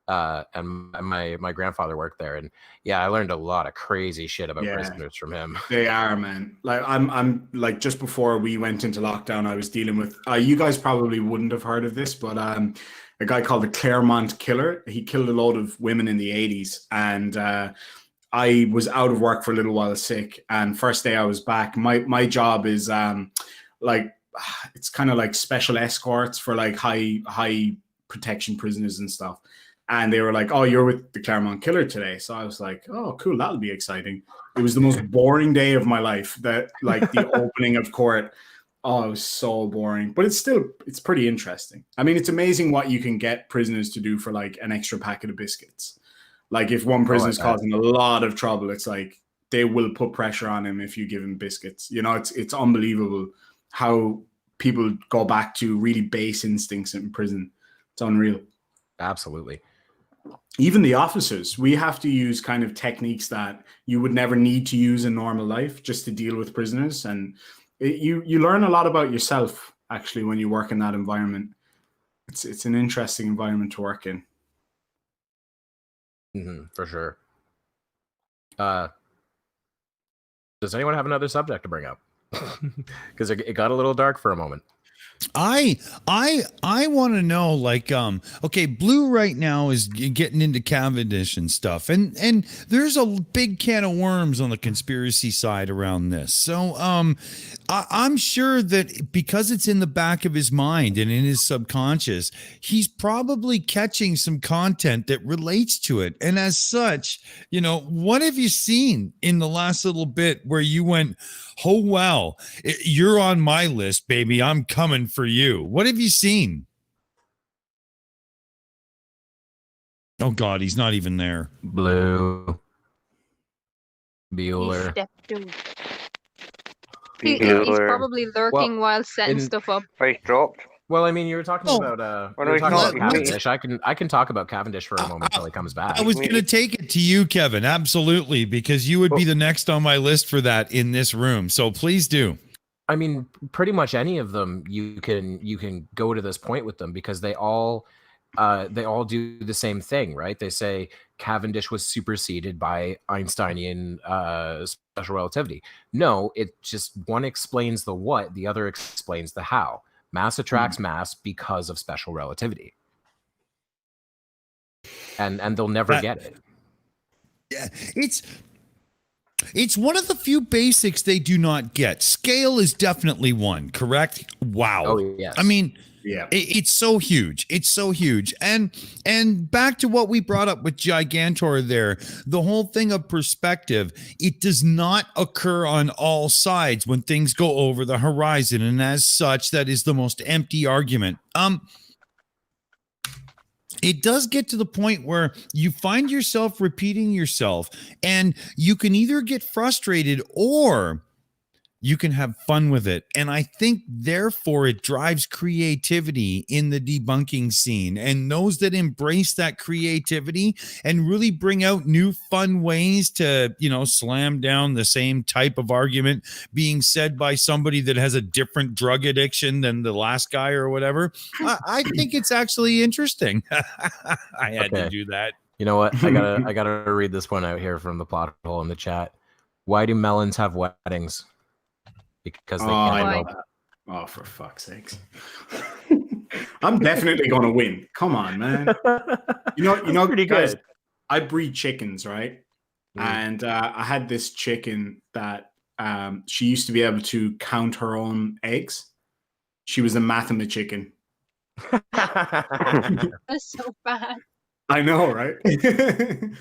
And my grandfather worked there, and yeah, I learned a lot of crazy shit about prisoners from him. They are, man. Like I'm like, just before we went into lockdown, I was dealing with. You guys probably wouldn't have heard of this, but a guy called the Claremont Killer. He killed a load of women in the 80s, and I was out of work for a little while sick. And first day I was back, my job is like, it's kind of like special escorts for like high protection prisoners and stuff. And they were like, "Oh, you're with the Claremont Killer today." So I was like, "Oh, cool, that'll be exciting." It was the most boring day of my life. That like the opening of court. Oh, it was so boring, but it's pretty interesting. I mean, it's amazing what you can get prisoners to do for like an extra packet of biscuits. Like if one prisoner is causing a lot of trouble, it's like they will put pressure on him if you give him biscuits. It's unbelievable how people go back to really base instincts in prison. It's unreal. Absolutely. Even the officers, we have to use kind of techniques that you would never need to use in normal life just to deal with prisoners. And you learn a lot about yourself, actually, when you work in that environment. It's an interesting environment to work in. For sure. Does anyone have another subject to bring up? Because it got a little dark for a moment. I want to know, like, okay, Blue right now is getting into Cavendish and stuff, and there's a big can of worms on the conspiracy side around this. So I'm sure that because it's in the back of his mind and in his subconscious, he's probably catching some content that relates to it. And as such, what have you seen in the last little bit where you went, "Oh wow, you're on my list, baby, I'm coming for you"? What have you seen? Oh God, he's not even there. Blue. Bueller. He's probably lurking while setting stuff up. Face dropped. Well, I mean, you were talking about Cavendish. I can talk about Cavendish for a moment until he comes back. I was going to take it to you, Kevin. Absolutely, because you would be the next on my list for that in this room. So please do. I mean, pretty much any of them you can go to this point with them, because they all do the same thing, right? They say Cavendish was superseded by Einsteinian special relativity. No, it just one explains the what, the other explains the how. Mass attracts mass because of special relativity. And they'll never get it. Yeah, it's one of the few basics they do not get. Scale is definitely one, correct? Wow. Oh, yes. I mean, yeah, it's so huge. It's so huge. And back to what we brought up with Gigantor there, the whole thing of perspective, it does not occur on all sides when things go over the horizon. And as such, that is the most empty argument. it does get to the point where you find yourself repeating yourself, and you can either get frustrated or you can have fun with it. And I think therefore it drives creativity in the debunking scene, and those that embrace that creativity and really bring out new fun ways to, you know, slam down the same type of argument being said by somebody that has a different drug addiction than the last guy or whatever. I think it's actually interesting. I had to do that. You know what? I gotta read this one out here from the plot hole in the chat. Why do melons have weddings? Because they can't go. Oh, for fuck's sakes. I'm definitely going to win. Come on, man. You know, pretty guys, good. I breed chickens, right? And I had this chicken that she used to be able to count her own eggs. She was a mathema chicken. That's so bad. I know, right?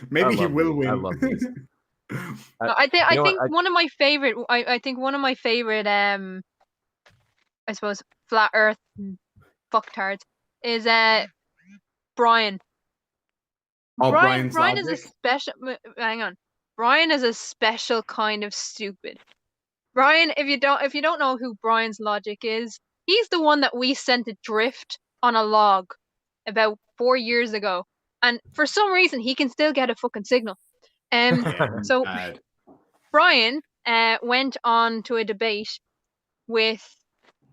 Maybe he will win. I love these. I think one of my favorite. I think one of my favorite. I suppose flat Earth fucktards is Brian. Oh, Brian is a special. Hang on, Brian is a special kind of stupid. Brian, if you don't know who Brian's logic is, he's the one that we sent adrift on a log about 4 years ago, and for some reason he can still get a fucking signal. So Brian went on to a debate with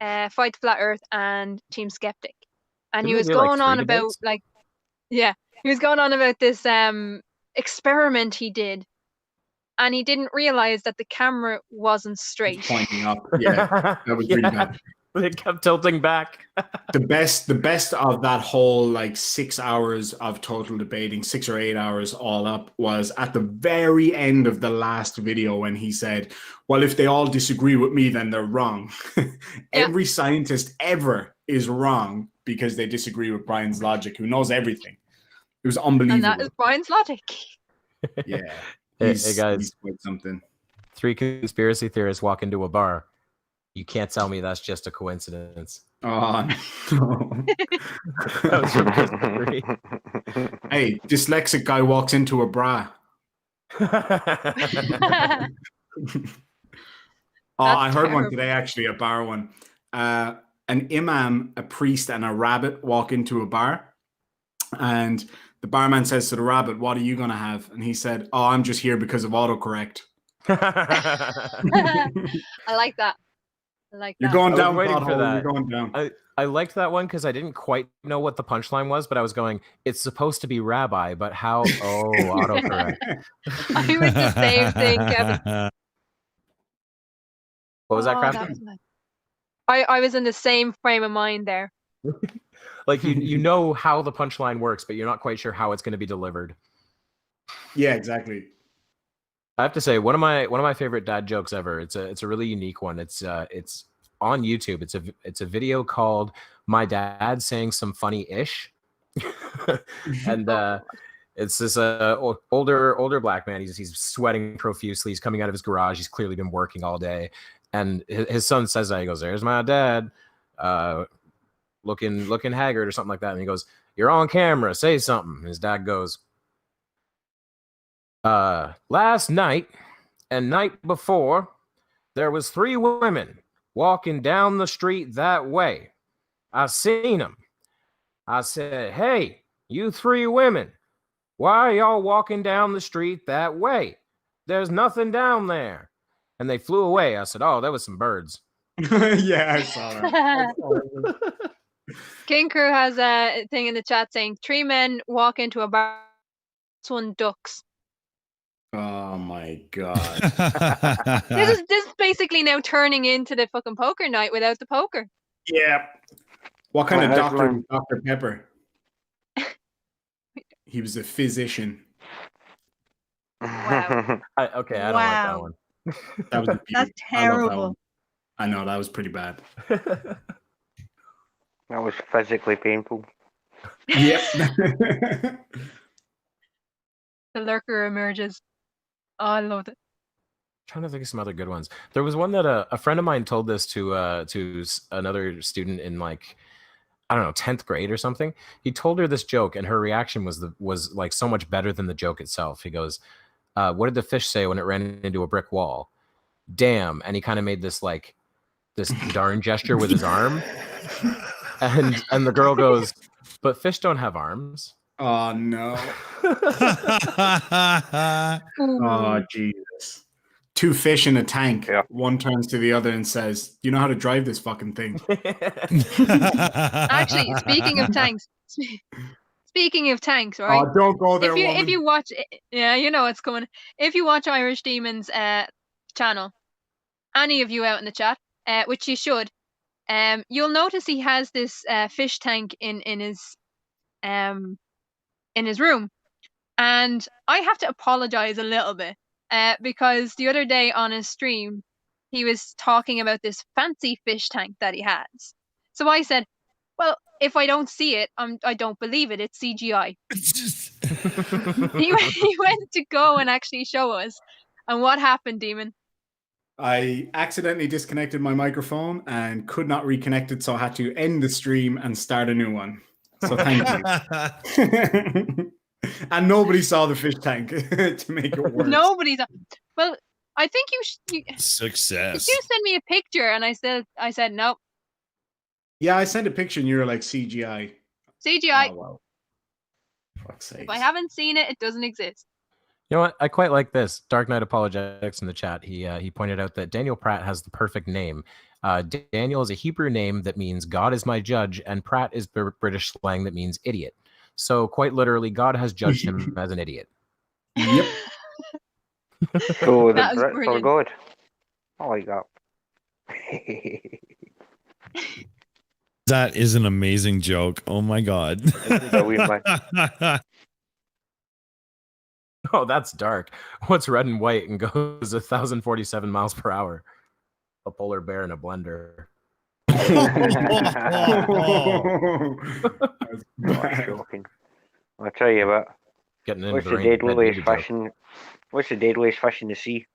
Fight the Flat Earth and Team Skeptic, and he was going on about he was going on about this experiment he did, and he didn't realize that the camera wasn't straight. Pointing up, yeah, that was really bad. It kept tilting back. The best of that whole like 6 hours of total debating, 6 or 8 hours all up, was at the very end of the last video when he said, well, if they all disagree with me, then they're wrong. Every scientist ever is wrong because they disagree with Brian's logic, who knows everything. It was unbelievable. And that is Brian's logic. Yeah. Hey guys, he's quite something. 3 conspiracy theorists walk into a bar. You can't tell me that's just a coincidence. Oh, no. That was from Mr. 3. Hey, dyslexic guy walks into a bra. I heard one today, actually, a bar one. An imam, a priest, and a rabbit walk into a bar. And the barman says to the rabbit, what are you going to have? And he said, oh, I'm just here because of autocorrect. I like that. You're going down, waiting for that. You're going down. I liked that one because I didn't quite know what the punchline was, but I was going, it's supposed to be rabbi, but how? Oh, autocorrect. I was the same thing, Kevin. What was that, Crafty? I was in the same frame of mind there. Like you know how the punchline works, but you're not quite sure how it's going to be delivered. Yeah, exactly. I have to say, one of my favorite dad jokes ever. It's a really unique one. It's on YouTube. It's a video called "My Dad Saying Some Funny-ish," and it's this older black man. He's sweating profusely. He's coming out of his garage. He's clearly been working all day, and his son says that he goes, "There's my dad, looking haggard or something like that," and he goes, "You're on camera. Say something." And his dad goes, last night and night before, there was 3 women walking down the street that way. I seen them. I said, hey, you 3 women, why are y'all walking down the street that way? There's nothing down there. And they flew away. I said, oh, there was some birds. Yeah, I saw that. King Crew has a thing in the chat saying 3 men walk into a bar, this one ducks. Oh my god. This is basically now turning into the fucking poker night without the poker. Yeah. What kind of doctor was Dr. Pepper? He was a physician. Wow. I don't like that one. That's terrible. I know, that was pretty bad. That was physically painful. Yep. The lurker emerges. Oh, I loved it. I'm trying to think of some other good ones. There was one that a friend of mine told this to another student in like I don't know, 10th grade or something. He told her this joke, and her reaction was like so much better than the joke itself. He goes, "What did the fish say when it ran into a brick wall?" "Damn!" And he kind of made this darn gesture with his arm, and the girl goes, "But fish don't have arms." Oh no! Oh Jesus! Two fish in a tank. Yeah. One turns to the other and says, "You know how to drive this fucking thing?" Actually, speaking of tanks, right? Oh, don't go there, if you watch, yeah, you know what's coming. If you watch Irish Demon's channel, any of you out in the chat, which you should, you'll notice he has this fish tank in his room, and I have to apologize a little bit. Because the other day on his stream, he was talking about this fancy fish tank that he has. So I said, well, if I don't see it, I don't believe it. It's CGI. He went to go and actually show us. And what happened, Demon? I accidentally disconnected my microphone and could not reconnect it, so I had to end the stream and start a new one. So thank you. And nobody saw the fish tank to make it worse. Nobody saw. Well, I think you success. You sent me a picture, and I said no. Yeah, I sent a picture, and you were like CGI. CGI. Oh, wow. Fuck's sake. If I haven't seen it, it doesn't exist. You know what? I quite like this. Dark Knight Apologetics in the chat. He pointed out that Daniel Pratt has the perfect name. Daniel is a Hebrew name that means God is my judge, and Pratt is British slang that means idiot. So quite literally, God has judged him as an idiot. Yep. So the Brits are good. I like that. That is an amazing joke. Oh my god. Oh, that's dark. What's red and white and goes 1,047 miles per hour? A polar bear in a blender. Shocking. I'll tell you what. What's the deadliest fish in the sea?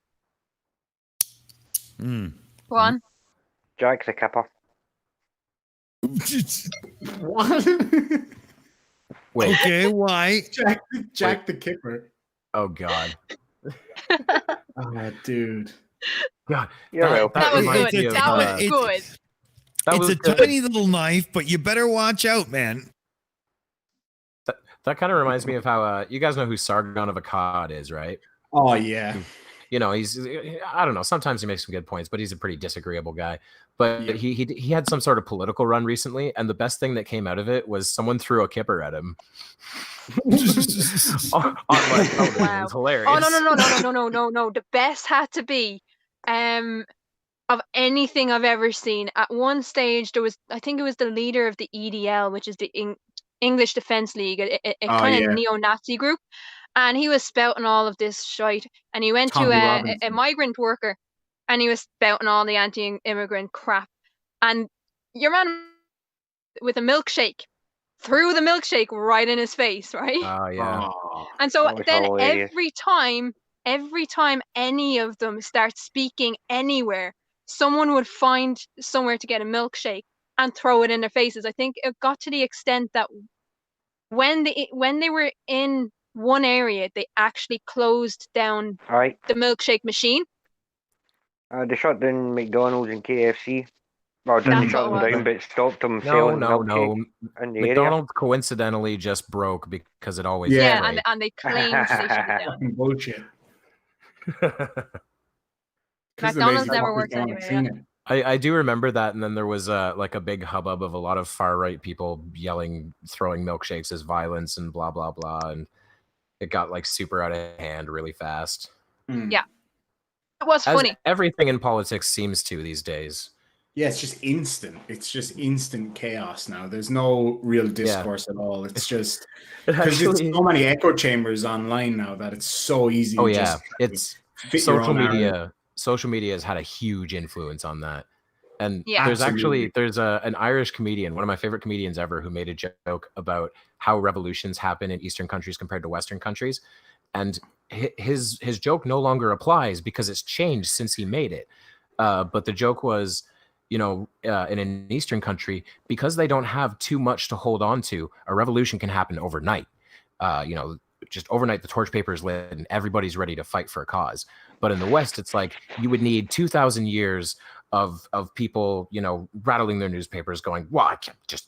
Go on. Jack the Kipper. What? Wait. Okay, why? Jack the Kipper. Oh God. Oh, dude. God. That was good. That was good. It's a tiny little knife, but you better watch out, man. That kind of reminds me of how you guys know who Sargon of Akkad is, right? Oh yeah. You know, I don't know. Sometimes he makes some good points, but he's a pretty disagreeable guy. But yeah. he had some sort of political run recently, and the best thing that came out of it was someone threw a kipper at him. Wow. It was hilarious. Oh no. The best had to be of anything I've ever seen. At one stage there was, I think it was the leader of the EDL, which is the English Defence League, a kind of neo-Nazi group, and he was spouting all of this shite, and he went to a migrant worker, and he was spouting all the anti-immigrant crap, and your man with a milkshake threw the milkshake right in his face, right? Oh yeah. And so then every time any of them start speaking anywhere, someone would find somewhere to get a milkshake and throw it in their faces. I think it got to the extent that when they were in one area, they actually closed down the milkshake machine. They shut down McDonald's and KFC. Well, didn't shut them down, but stopped them selling milkshake in the McDonald's coincidentally just broke because it always and they claimed they shut it down. Bullshit. McDonald's never worked anyway. I do remember that, and then there was like a big hubbub of a lot of far right people yelling, throwing milkshakes as violence and blah blah blah, and it got like super out of hand really fast. Yeah, it was funny. Everything in politics seems to these days. Yeah, it's just instant. It's just instant chaos now. There's no real discourse at all. It's just because there's so many echo chambers online now that it's so easy. Oh yeah, it's social media. Social media has had a huge influence on that. And there's an Irish comedian, one of my favorite comedians ever, who made a joke about how revolutions happen in Eastern countries compared to Western countries. And his joke no longer applies because it's changed since he made it. But the joke was, in an Eastern country, because they don't have too much to hold on to, a revolution can happen overnight. Just overnight, the torch paper is lit and everybody's ready to fight for a cause. But in the West, it's like you would need 2,000 years of people, rattling their newspapers, going, "Well, I can't just,"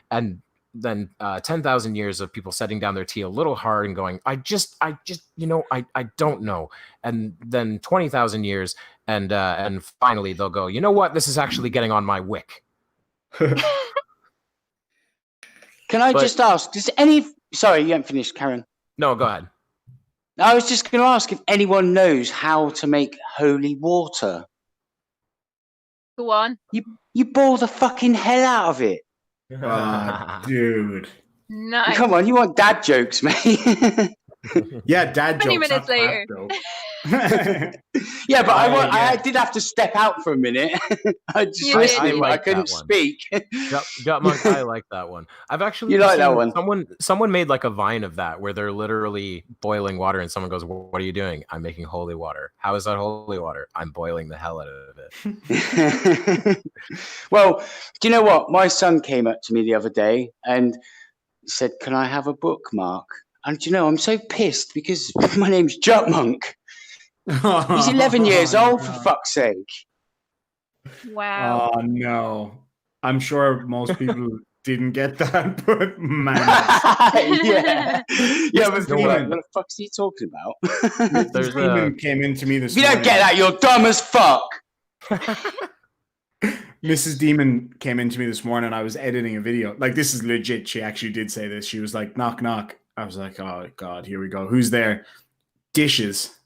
and then 10,000 years of people setting down their tea a little hard and going, I don't know. And then 20,000 years, and finally they'll go, you know what? This is actually getting on my wick. Can I just ask, sorry, you haven't finished, Karen. No, go ahead. I was just going to ask if anyone knows how to make holy water. Go on. You boil the fucking hell out of it. Dude. Nice. Come on, you want dad jokes, mate? Yeah, dad 20 jokes. minutes later. Yeah, but I did have to step out for a minute. I just listening, I couldn't speak. JutMonk, I like that one. I've actually like that one. Someone made like a Vine of that where they're literally boiling water and someone goes, "What are you doing?" "I'm making holy water." "How is that holy water?" "I'm boiling the hell out of it." Well, do you know what? My son came up to me the other day and said, "Can I have a bookmark?" And do you know, I'm so pissed because my name's JutMonk. He's 11 years old, for fuck's sake. Wow. Oh, no. I'm sure most people didn't get that, but man. Yeah, but what the fuck's he talking about? Mrs. Demon came into me this morning. If you don't get that, you're dumb as fuck. Mrs. Demon came into me this morning. I was editing a video. Like, this is legit. She actually did say this. She was like, "Knock, knock." I was like, "Oh, God, here we go. Who's there?" "Dishes."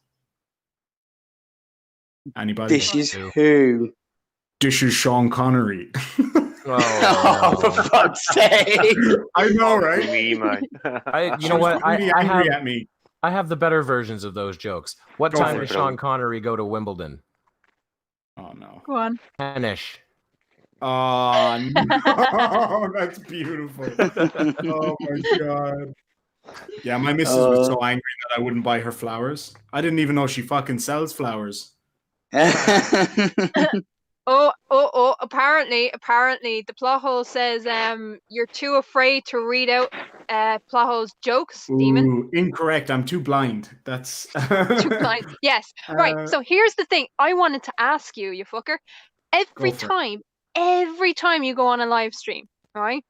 Anybody? Dishes who? Dishes Sean Connery. Oh, for fuck's sake. I know, right? Me, man. You know what? Really angry at me. I have the better versions of those jokes. What Go time for does it. Sean Connery go to Wimbledon? Oh, no. Go on. 10-ish. Oh, no. That's beautiful. Oh, my God. Yeah, my missus was so angry that I wouldn't buy her flowers. I didn't even know she fucking sells flowers. Apparently the plot hole says you're too afraid to read out plot hole's jokes, Demon. Ooh, incorrect. I'm too blind. That's too blind. Yes. Right. So here's the thing. I wanted to ask you, you fucker. Every time you go on a live stream, right?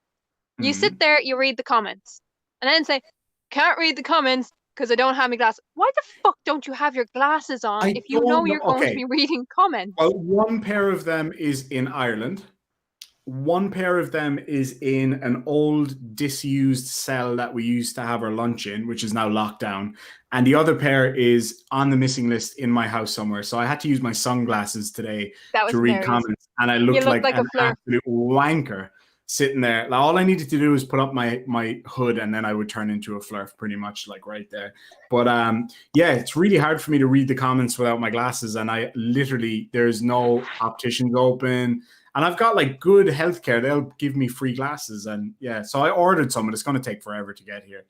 You sit there, you read the comments, and then say, "Can't read the comments because I don't have my glasses." Why the fuck don't you have your glasses on if you know you're going to be reading comments? Well, one pair of them is in Ireland. One pair of them is in an old disused cell that we used to have our lunch in, which is now locked down. And the other pair is on the missing list in my house somewhere. So I had to use my sunglasses today to read comments. And I looked like an absolute wanker sitting there. Like, all I needed to do was put up my hood and then I would turn into a flurf pretty much, like right there. But yeah, it's really hard for me to read the comments without my glasses. And I literally, there's no opticians open. And I've got like good healthcare. They'll give me free glasses. And yeah, so I ordered some, but it's going to take forever to get here.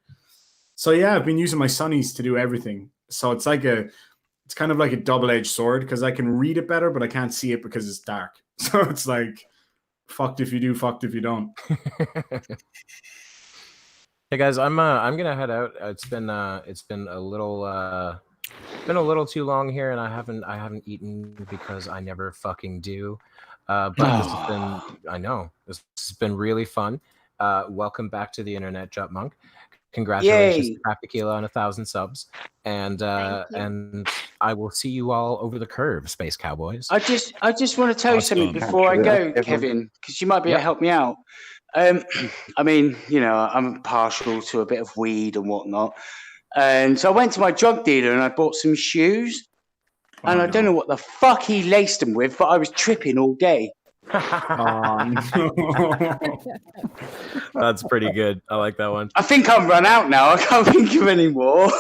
So yeah, I've been using my sunnies to do everything. So it's kind of like a double-edged sword because I can read it better, but I can't see it because it's dark. So it's like, fucked if you do, fucked if you don't. Hey guys, I'm gonna head out. It's been a little too long here, and I haven't eaten because I never fucking do. But this has been really fun. Welcome back to the internet, JutMonk. Congratulations to Craptequila on 1,000 subs, and I will see you all over the curve, Space Cowboys. I just want to tell you something before I go, Kevin, because you might be able to help me out. I mean, I'm partial to a bit of weed and whatnot, and so I went to my drug dealer and I bought some shoes, and I don't know what the fuck he laced them with, but I was tripping all day. That's pretty good. I like that one. I think I'm run out now. I can't think of any more.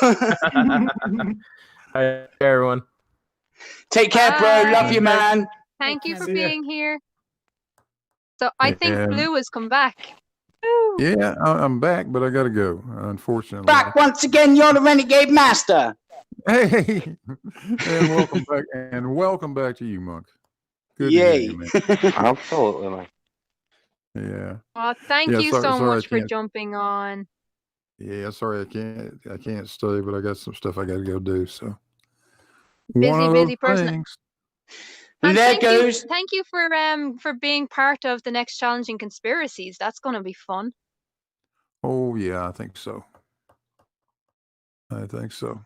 Hey, everyone. Take care, bro. Love you, man. Thank you for being here. So I think Blue has come back. Woo. Yeah, I'm back, but I gotta go, unfortunately. Back once again. You're the renegade master. Hey, and welcome back to you, Monk. Good to hear Yay. you, man. Absolutely, man. Yeah. Well, thank Yeah, you sorry- so sorry I much for can't- jumping on. Yeah, sorry I can't stay, but I got some stuff I got to go do. So Busy, one of busy those person. things. And There thank goes. you, thank you for being part of the next challenging conspiracies. That's gonna be fun. Oh yeah, I think so. I think so.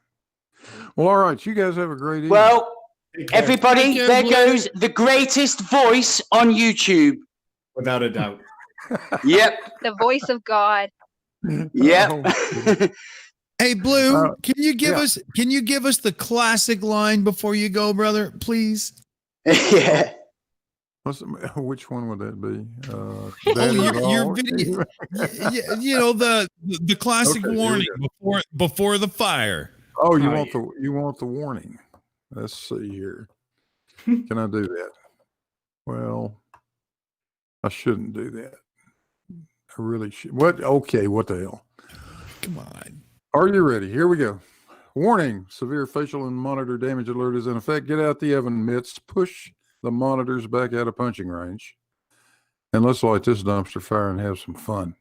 Well, all right. You guys have a great evening. Well, Take care. everybody, Take care, there Blue. goes the greatest voice on YouTube. Without a doubt. Yep. The voice of God. Yep. Oh, Hey, Blue, can you give yeah. us the classic line before you go, brother, please? Yeah. which one would that be? Oh, That is your all. video. You know the classic Okay, here we warning before the fire. Oh, you Oh, want yeah. the warning? Let's see here. Can I do that? Well, I shouldn't do that. I really should. What? Okay. What the hell? Come on. Are you ready? Here we go. Warning: severe facial and monitor damage alert is in effect. Get out the oven mitts. Push the monitors back out of punching range. And let's light this dumpster fire and have some fun.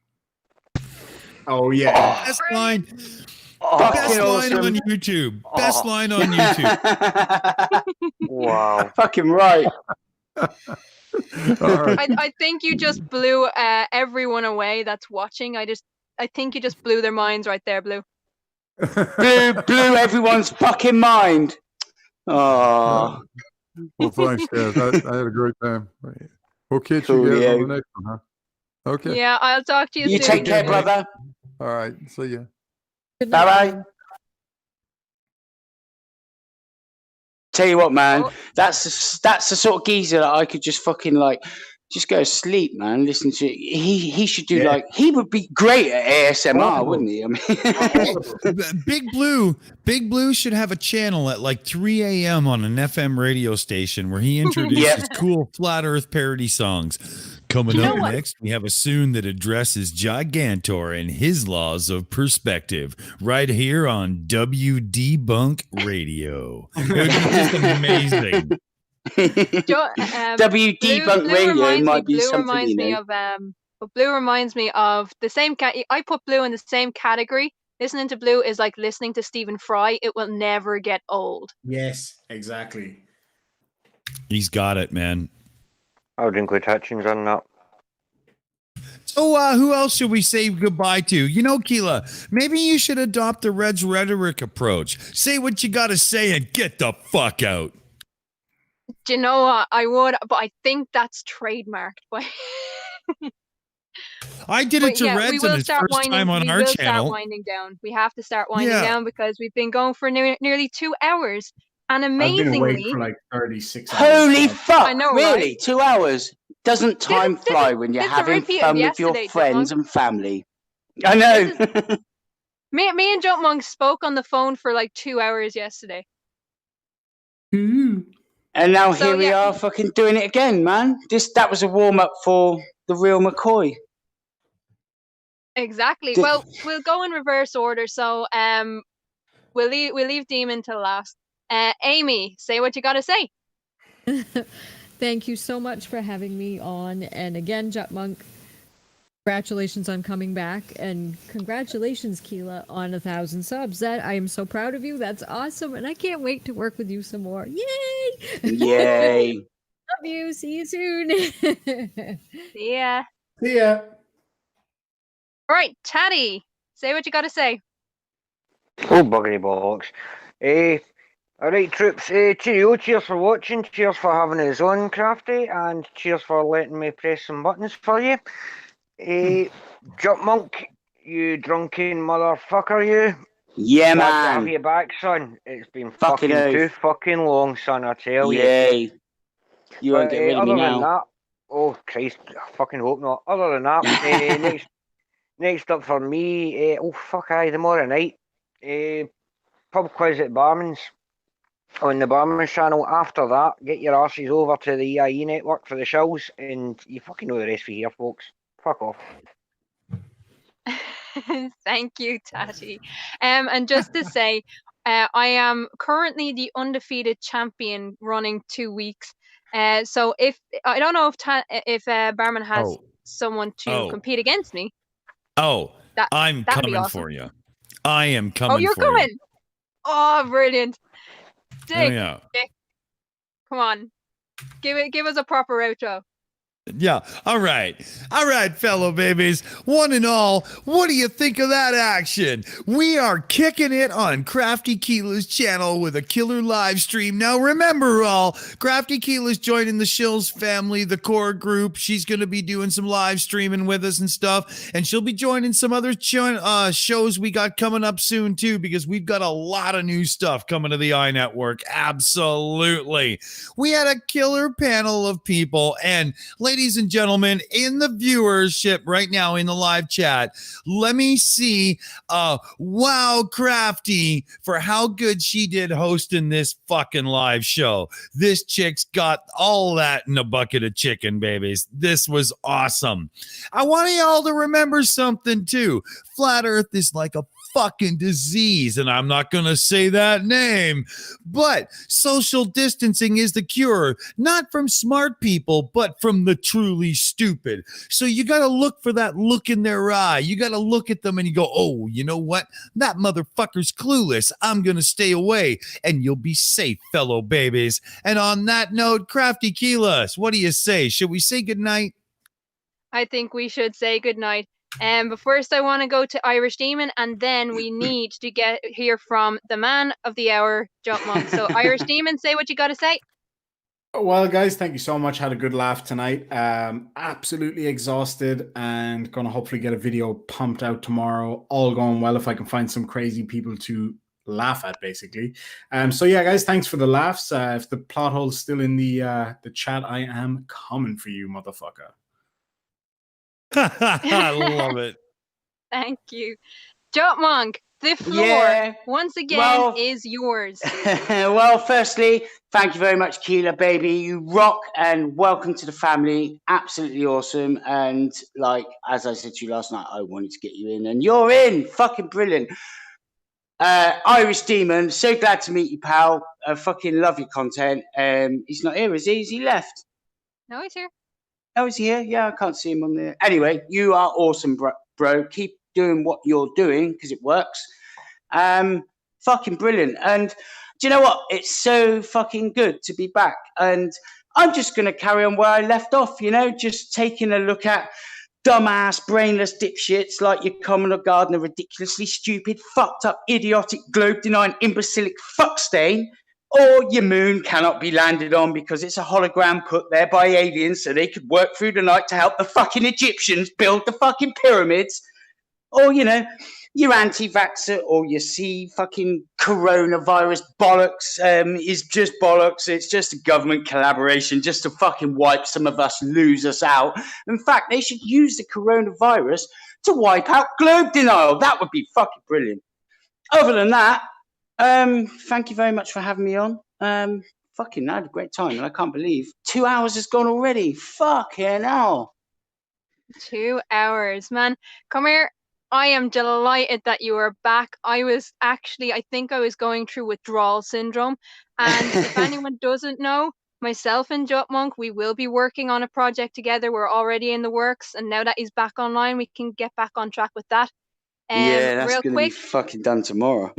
Oh yeah. Best line. Fucking Best line awesome. on YouTube. Best line on YouTube. Wow. Fucking right. All right. I think you just blew everyone away that's watching. I think you just blew their minds right there, Blue. blew everyone's fucking mind. Oh. Well, thanks, guys. I had a great time. We'll catch Cool, you guys yeah. on the next one, huh? Okay. Yeah, I'll talk to you You soon. take care, brother. All right. See ya. Good Bye night. bye. Tell you what, man, Oh. that's the sort of geezer that I could just fucking like just go to sleep, man. Listen to it. He should do Yeah. like he would be great at ASMR, Audible. wouldn't he? I mean, Big Blue should have a channel at like 3 a.m. on an FM radio station where he introduces Yep. cool flat Earth parody songs. Coming You know up what? next, we have a soon that addresses Gigantor and his laws of perspective right here on Debunk Radio. It would be just amazing. Debunk Radio might be Blue something, reminds you me know. of but Blue reminds me of the same I put Blue in the same category. Listening to Blue is like listening to Stephen Fry. It will never get old. Yes, exactly. He's got it, man. I'll drink with Hutchins on that. So who else should we say goodbye to? You know, Keela, maybe you should adopt the Red's rhetoric approach. Say what you got to say and get the fuck out. Do you know what? I would, but I think that's trademarked. But I did it to yeah, we Reds will on his start first winding. time on We our will start channel. winding down. We have to start winding Yeah. down because we've been going for nearly 2 hours, and I've been awake amazingly, for like 36 hours. Holy fuck! I know, really? right? 2 hours? Doesn't time fly when you're this is a having repeat of fun with your yesterday, friends JutMonk. and family? I know. me and JutMonk spoke on the phone for like 2 hours yesterday. And now So, here we yeah. are, fucking doing it again, man. That was a warm up for the real McCoy. Exactly. Did- Well, we'll go in reverse order. So, we'll leave Demon till last. Amy, say what you got to say. Thank you so much for having me on. And again, JutMonk, congratulations on coming back. And congratulations, Keela, on 1,000 subs. That I am so proud of you. That's awesome. And I can't wait to work with you some more. Yay! Yay. Love you. See you soon. See ya. See ya. All right, Taddy, say what you got to say. Oh, buggery bollocks. Alright, troops, cheerio, cheers for watching, cheers for having us on, Crafty, and cheers for letting me press some buttons for you. JutMonk, you drunken motherfucker, you. Yeah, Glad to have man. you back, son. It's been Fucking fucking too oath. fucking long, son, I tell you. Yay. You won't But, get rid of me other than now. that, oh Christ, I fucking hope not. Other than that, next up for me, oh fuck aye, tomorrow night, pub quiz at Barman's on the Barman's channel. After that, get your arses over to the EIE network for the shows, and you fucking know the rest for here, folks. Fuck off. Thank you, Tati. And just to say, I am currently the undefeated champion running 2 weeks. So if I don't know if Barman has someone to Oh. compete against me. Oh, that I'm that'd be coming awesome. for you. I am coming. Oh, you're for coming. You. Oh, brilliant. Dick, Oh, yeah. Dick, come on, give us a proper outro. Yeah. All right, fellow babies. One and all, what do you think of that action? We are kicking it on Crafty Keela's channel with a killer live stream. Now, remember, all, Crafty Keela's joining the Shills family, the core group. She's going to be doing some live streaming with us and stuff. And she'll be joining some other shows we got coming up soon, too, because we've got a lot of new stuff coming to the iNetwork. Absolutely. We had a killer panel of people, and ladies and gentlemen, in the viewership right now in the live chat, let me see wow Crafty for how good she did hosting this fucking live show. This chick's got all that in a bucket of chicken, babies. This was awesome. I want y'all to remember something too. Flat Earth is like a fucking disease, and I'm not gonna say that name, but social distancing is the cure, not from smart people, but from the truly stupid. So you gotta look for that look in their eye. You gotta look at them and you go, oh, you know what? That motherfucker's clueless. I'm gonna stay away, and you'll be safe, fellow babies. And on that note, Crafty Keelas, what do you say? Should we say goodnight? I think we should say goodnight. But first I want to go to Irish Demon, and then we need to hear from the man of the hour, JutMonk. So Irish Demon, say what you got to say. Well, guys, thank you so much. Had a good laugh tonight. Absolutely exhausted, and gonna hopefully get a video pumped out tomorrow. All going well if I can find some crazy people to laugh at, basically. So yeah, guys, thanks for the laughs. If the plot hole's still in the chat, I am coming for you, motherfucker. I love it. Thank you. JutMonk, the floor once again is yours. Well, firstly, thank you very much, Keela, baby. You rock, and welcome to the family. Absolutely awesome. And like, as I said to you last night, I wanted to get you in, and you're in. Fucking brilliant. Irish Demon, so glad to meet you, pal. I fucking love your content. He's not here, is he? Is he left? No, he's here. Oh, is he here? Yeah, I can't see him on there. Anyway, you are awesome, bro. Keep doing what you're doing because it works. Fucking brilliant. And do you know what? It's so fucking good to be back. And I'm just going to carry on where I left off, you know, just taking a look at dumbass, brainless dipshits like your Commodore Gardner, ridiculously stupid, fucked up, idiotic, globe-denying, imbecilic fuckstain. Or your moon cannot be landed on because it's a hologram put there by aliens so they could work through the night to help the fucking Egyptians build the fucking pyramids. Or, you know, your anti-vaxxer or your fucking coronavirus bollocks is just bollocks. It's just a government collaboration just to fucking wipe some of us losers out. In fact, they should use the coronavirus to wipe out globe denial. That would be fucking brilliant. Other than that, thank you very much for having me on. Fucking I had a great time, and I can't believe 2 hours has gone already. Fucking hell. 2 hours, man. Come here. I am delighted that you are back. I think I was going through withdrawal syndrome. And if anyone doesn't know, myself and JutMonk, we will be working on a project together. We're already in the works. And now that he's back online, we can get back on track with that. Yeah, that's going to be fucking done tomorrow.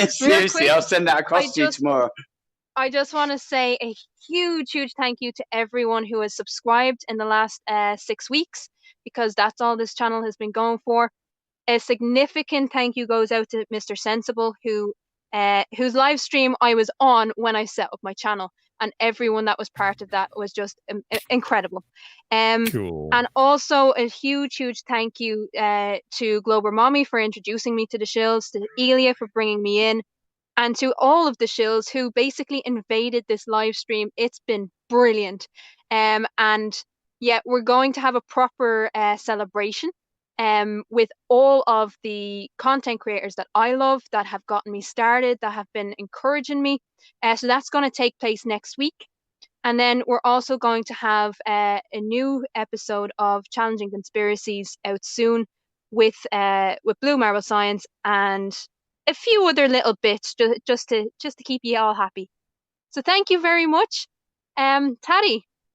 Seriously, I'll send that across to you tomorrow. I just want to say a huge, huge thank you to everyone who has subscribed in the last 6 weeks, because that's all this channel has been going for. A significant thank you goes out to Mr. Sensible, whose live stream I was on when I set up my channel, and everyone that was part of that was just incredible. Cool. And also a huge, huge thank you to Glober Mommy for introducing me to the Shills, to Elia for bringing me in, and to all of the Shills who basically invaded this live stream. It's been brilliant. And yeah, we're going to have a proper celebration with all of the content creators that I love, that have gotten me started, that have been encouraging me. So that's going to take place next week. And then we're also going to have a new episode of Challenging Conspiracies out soon with Blue Marble Science and a few other little bits just to keep you all happy. So thank you very much. Taddy,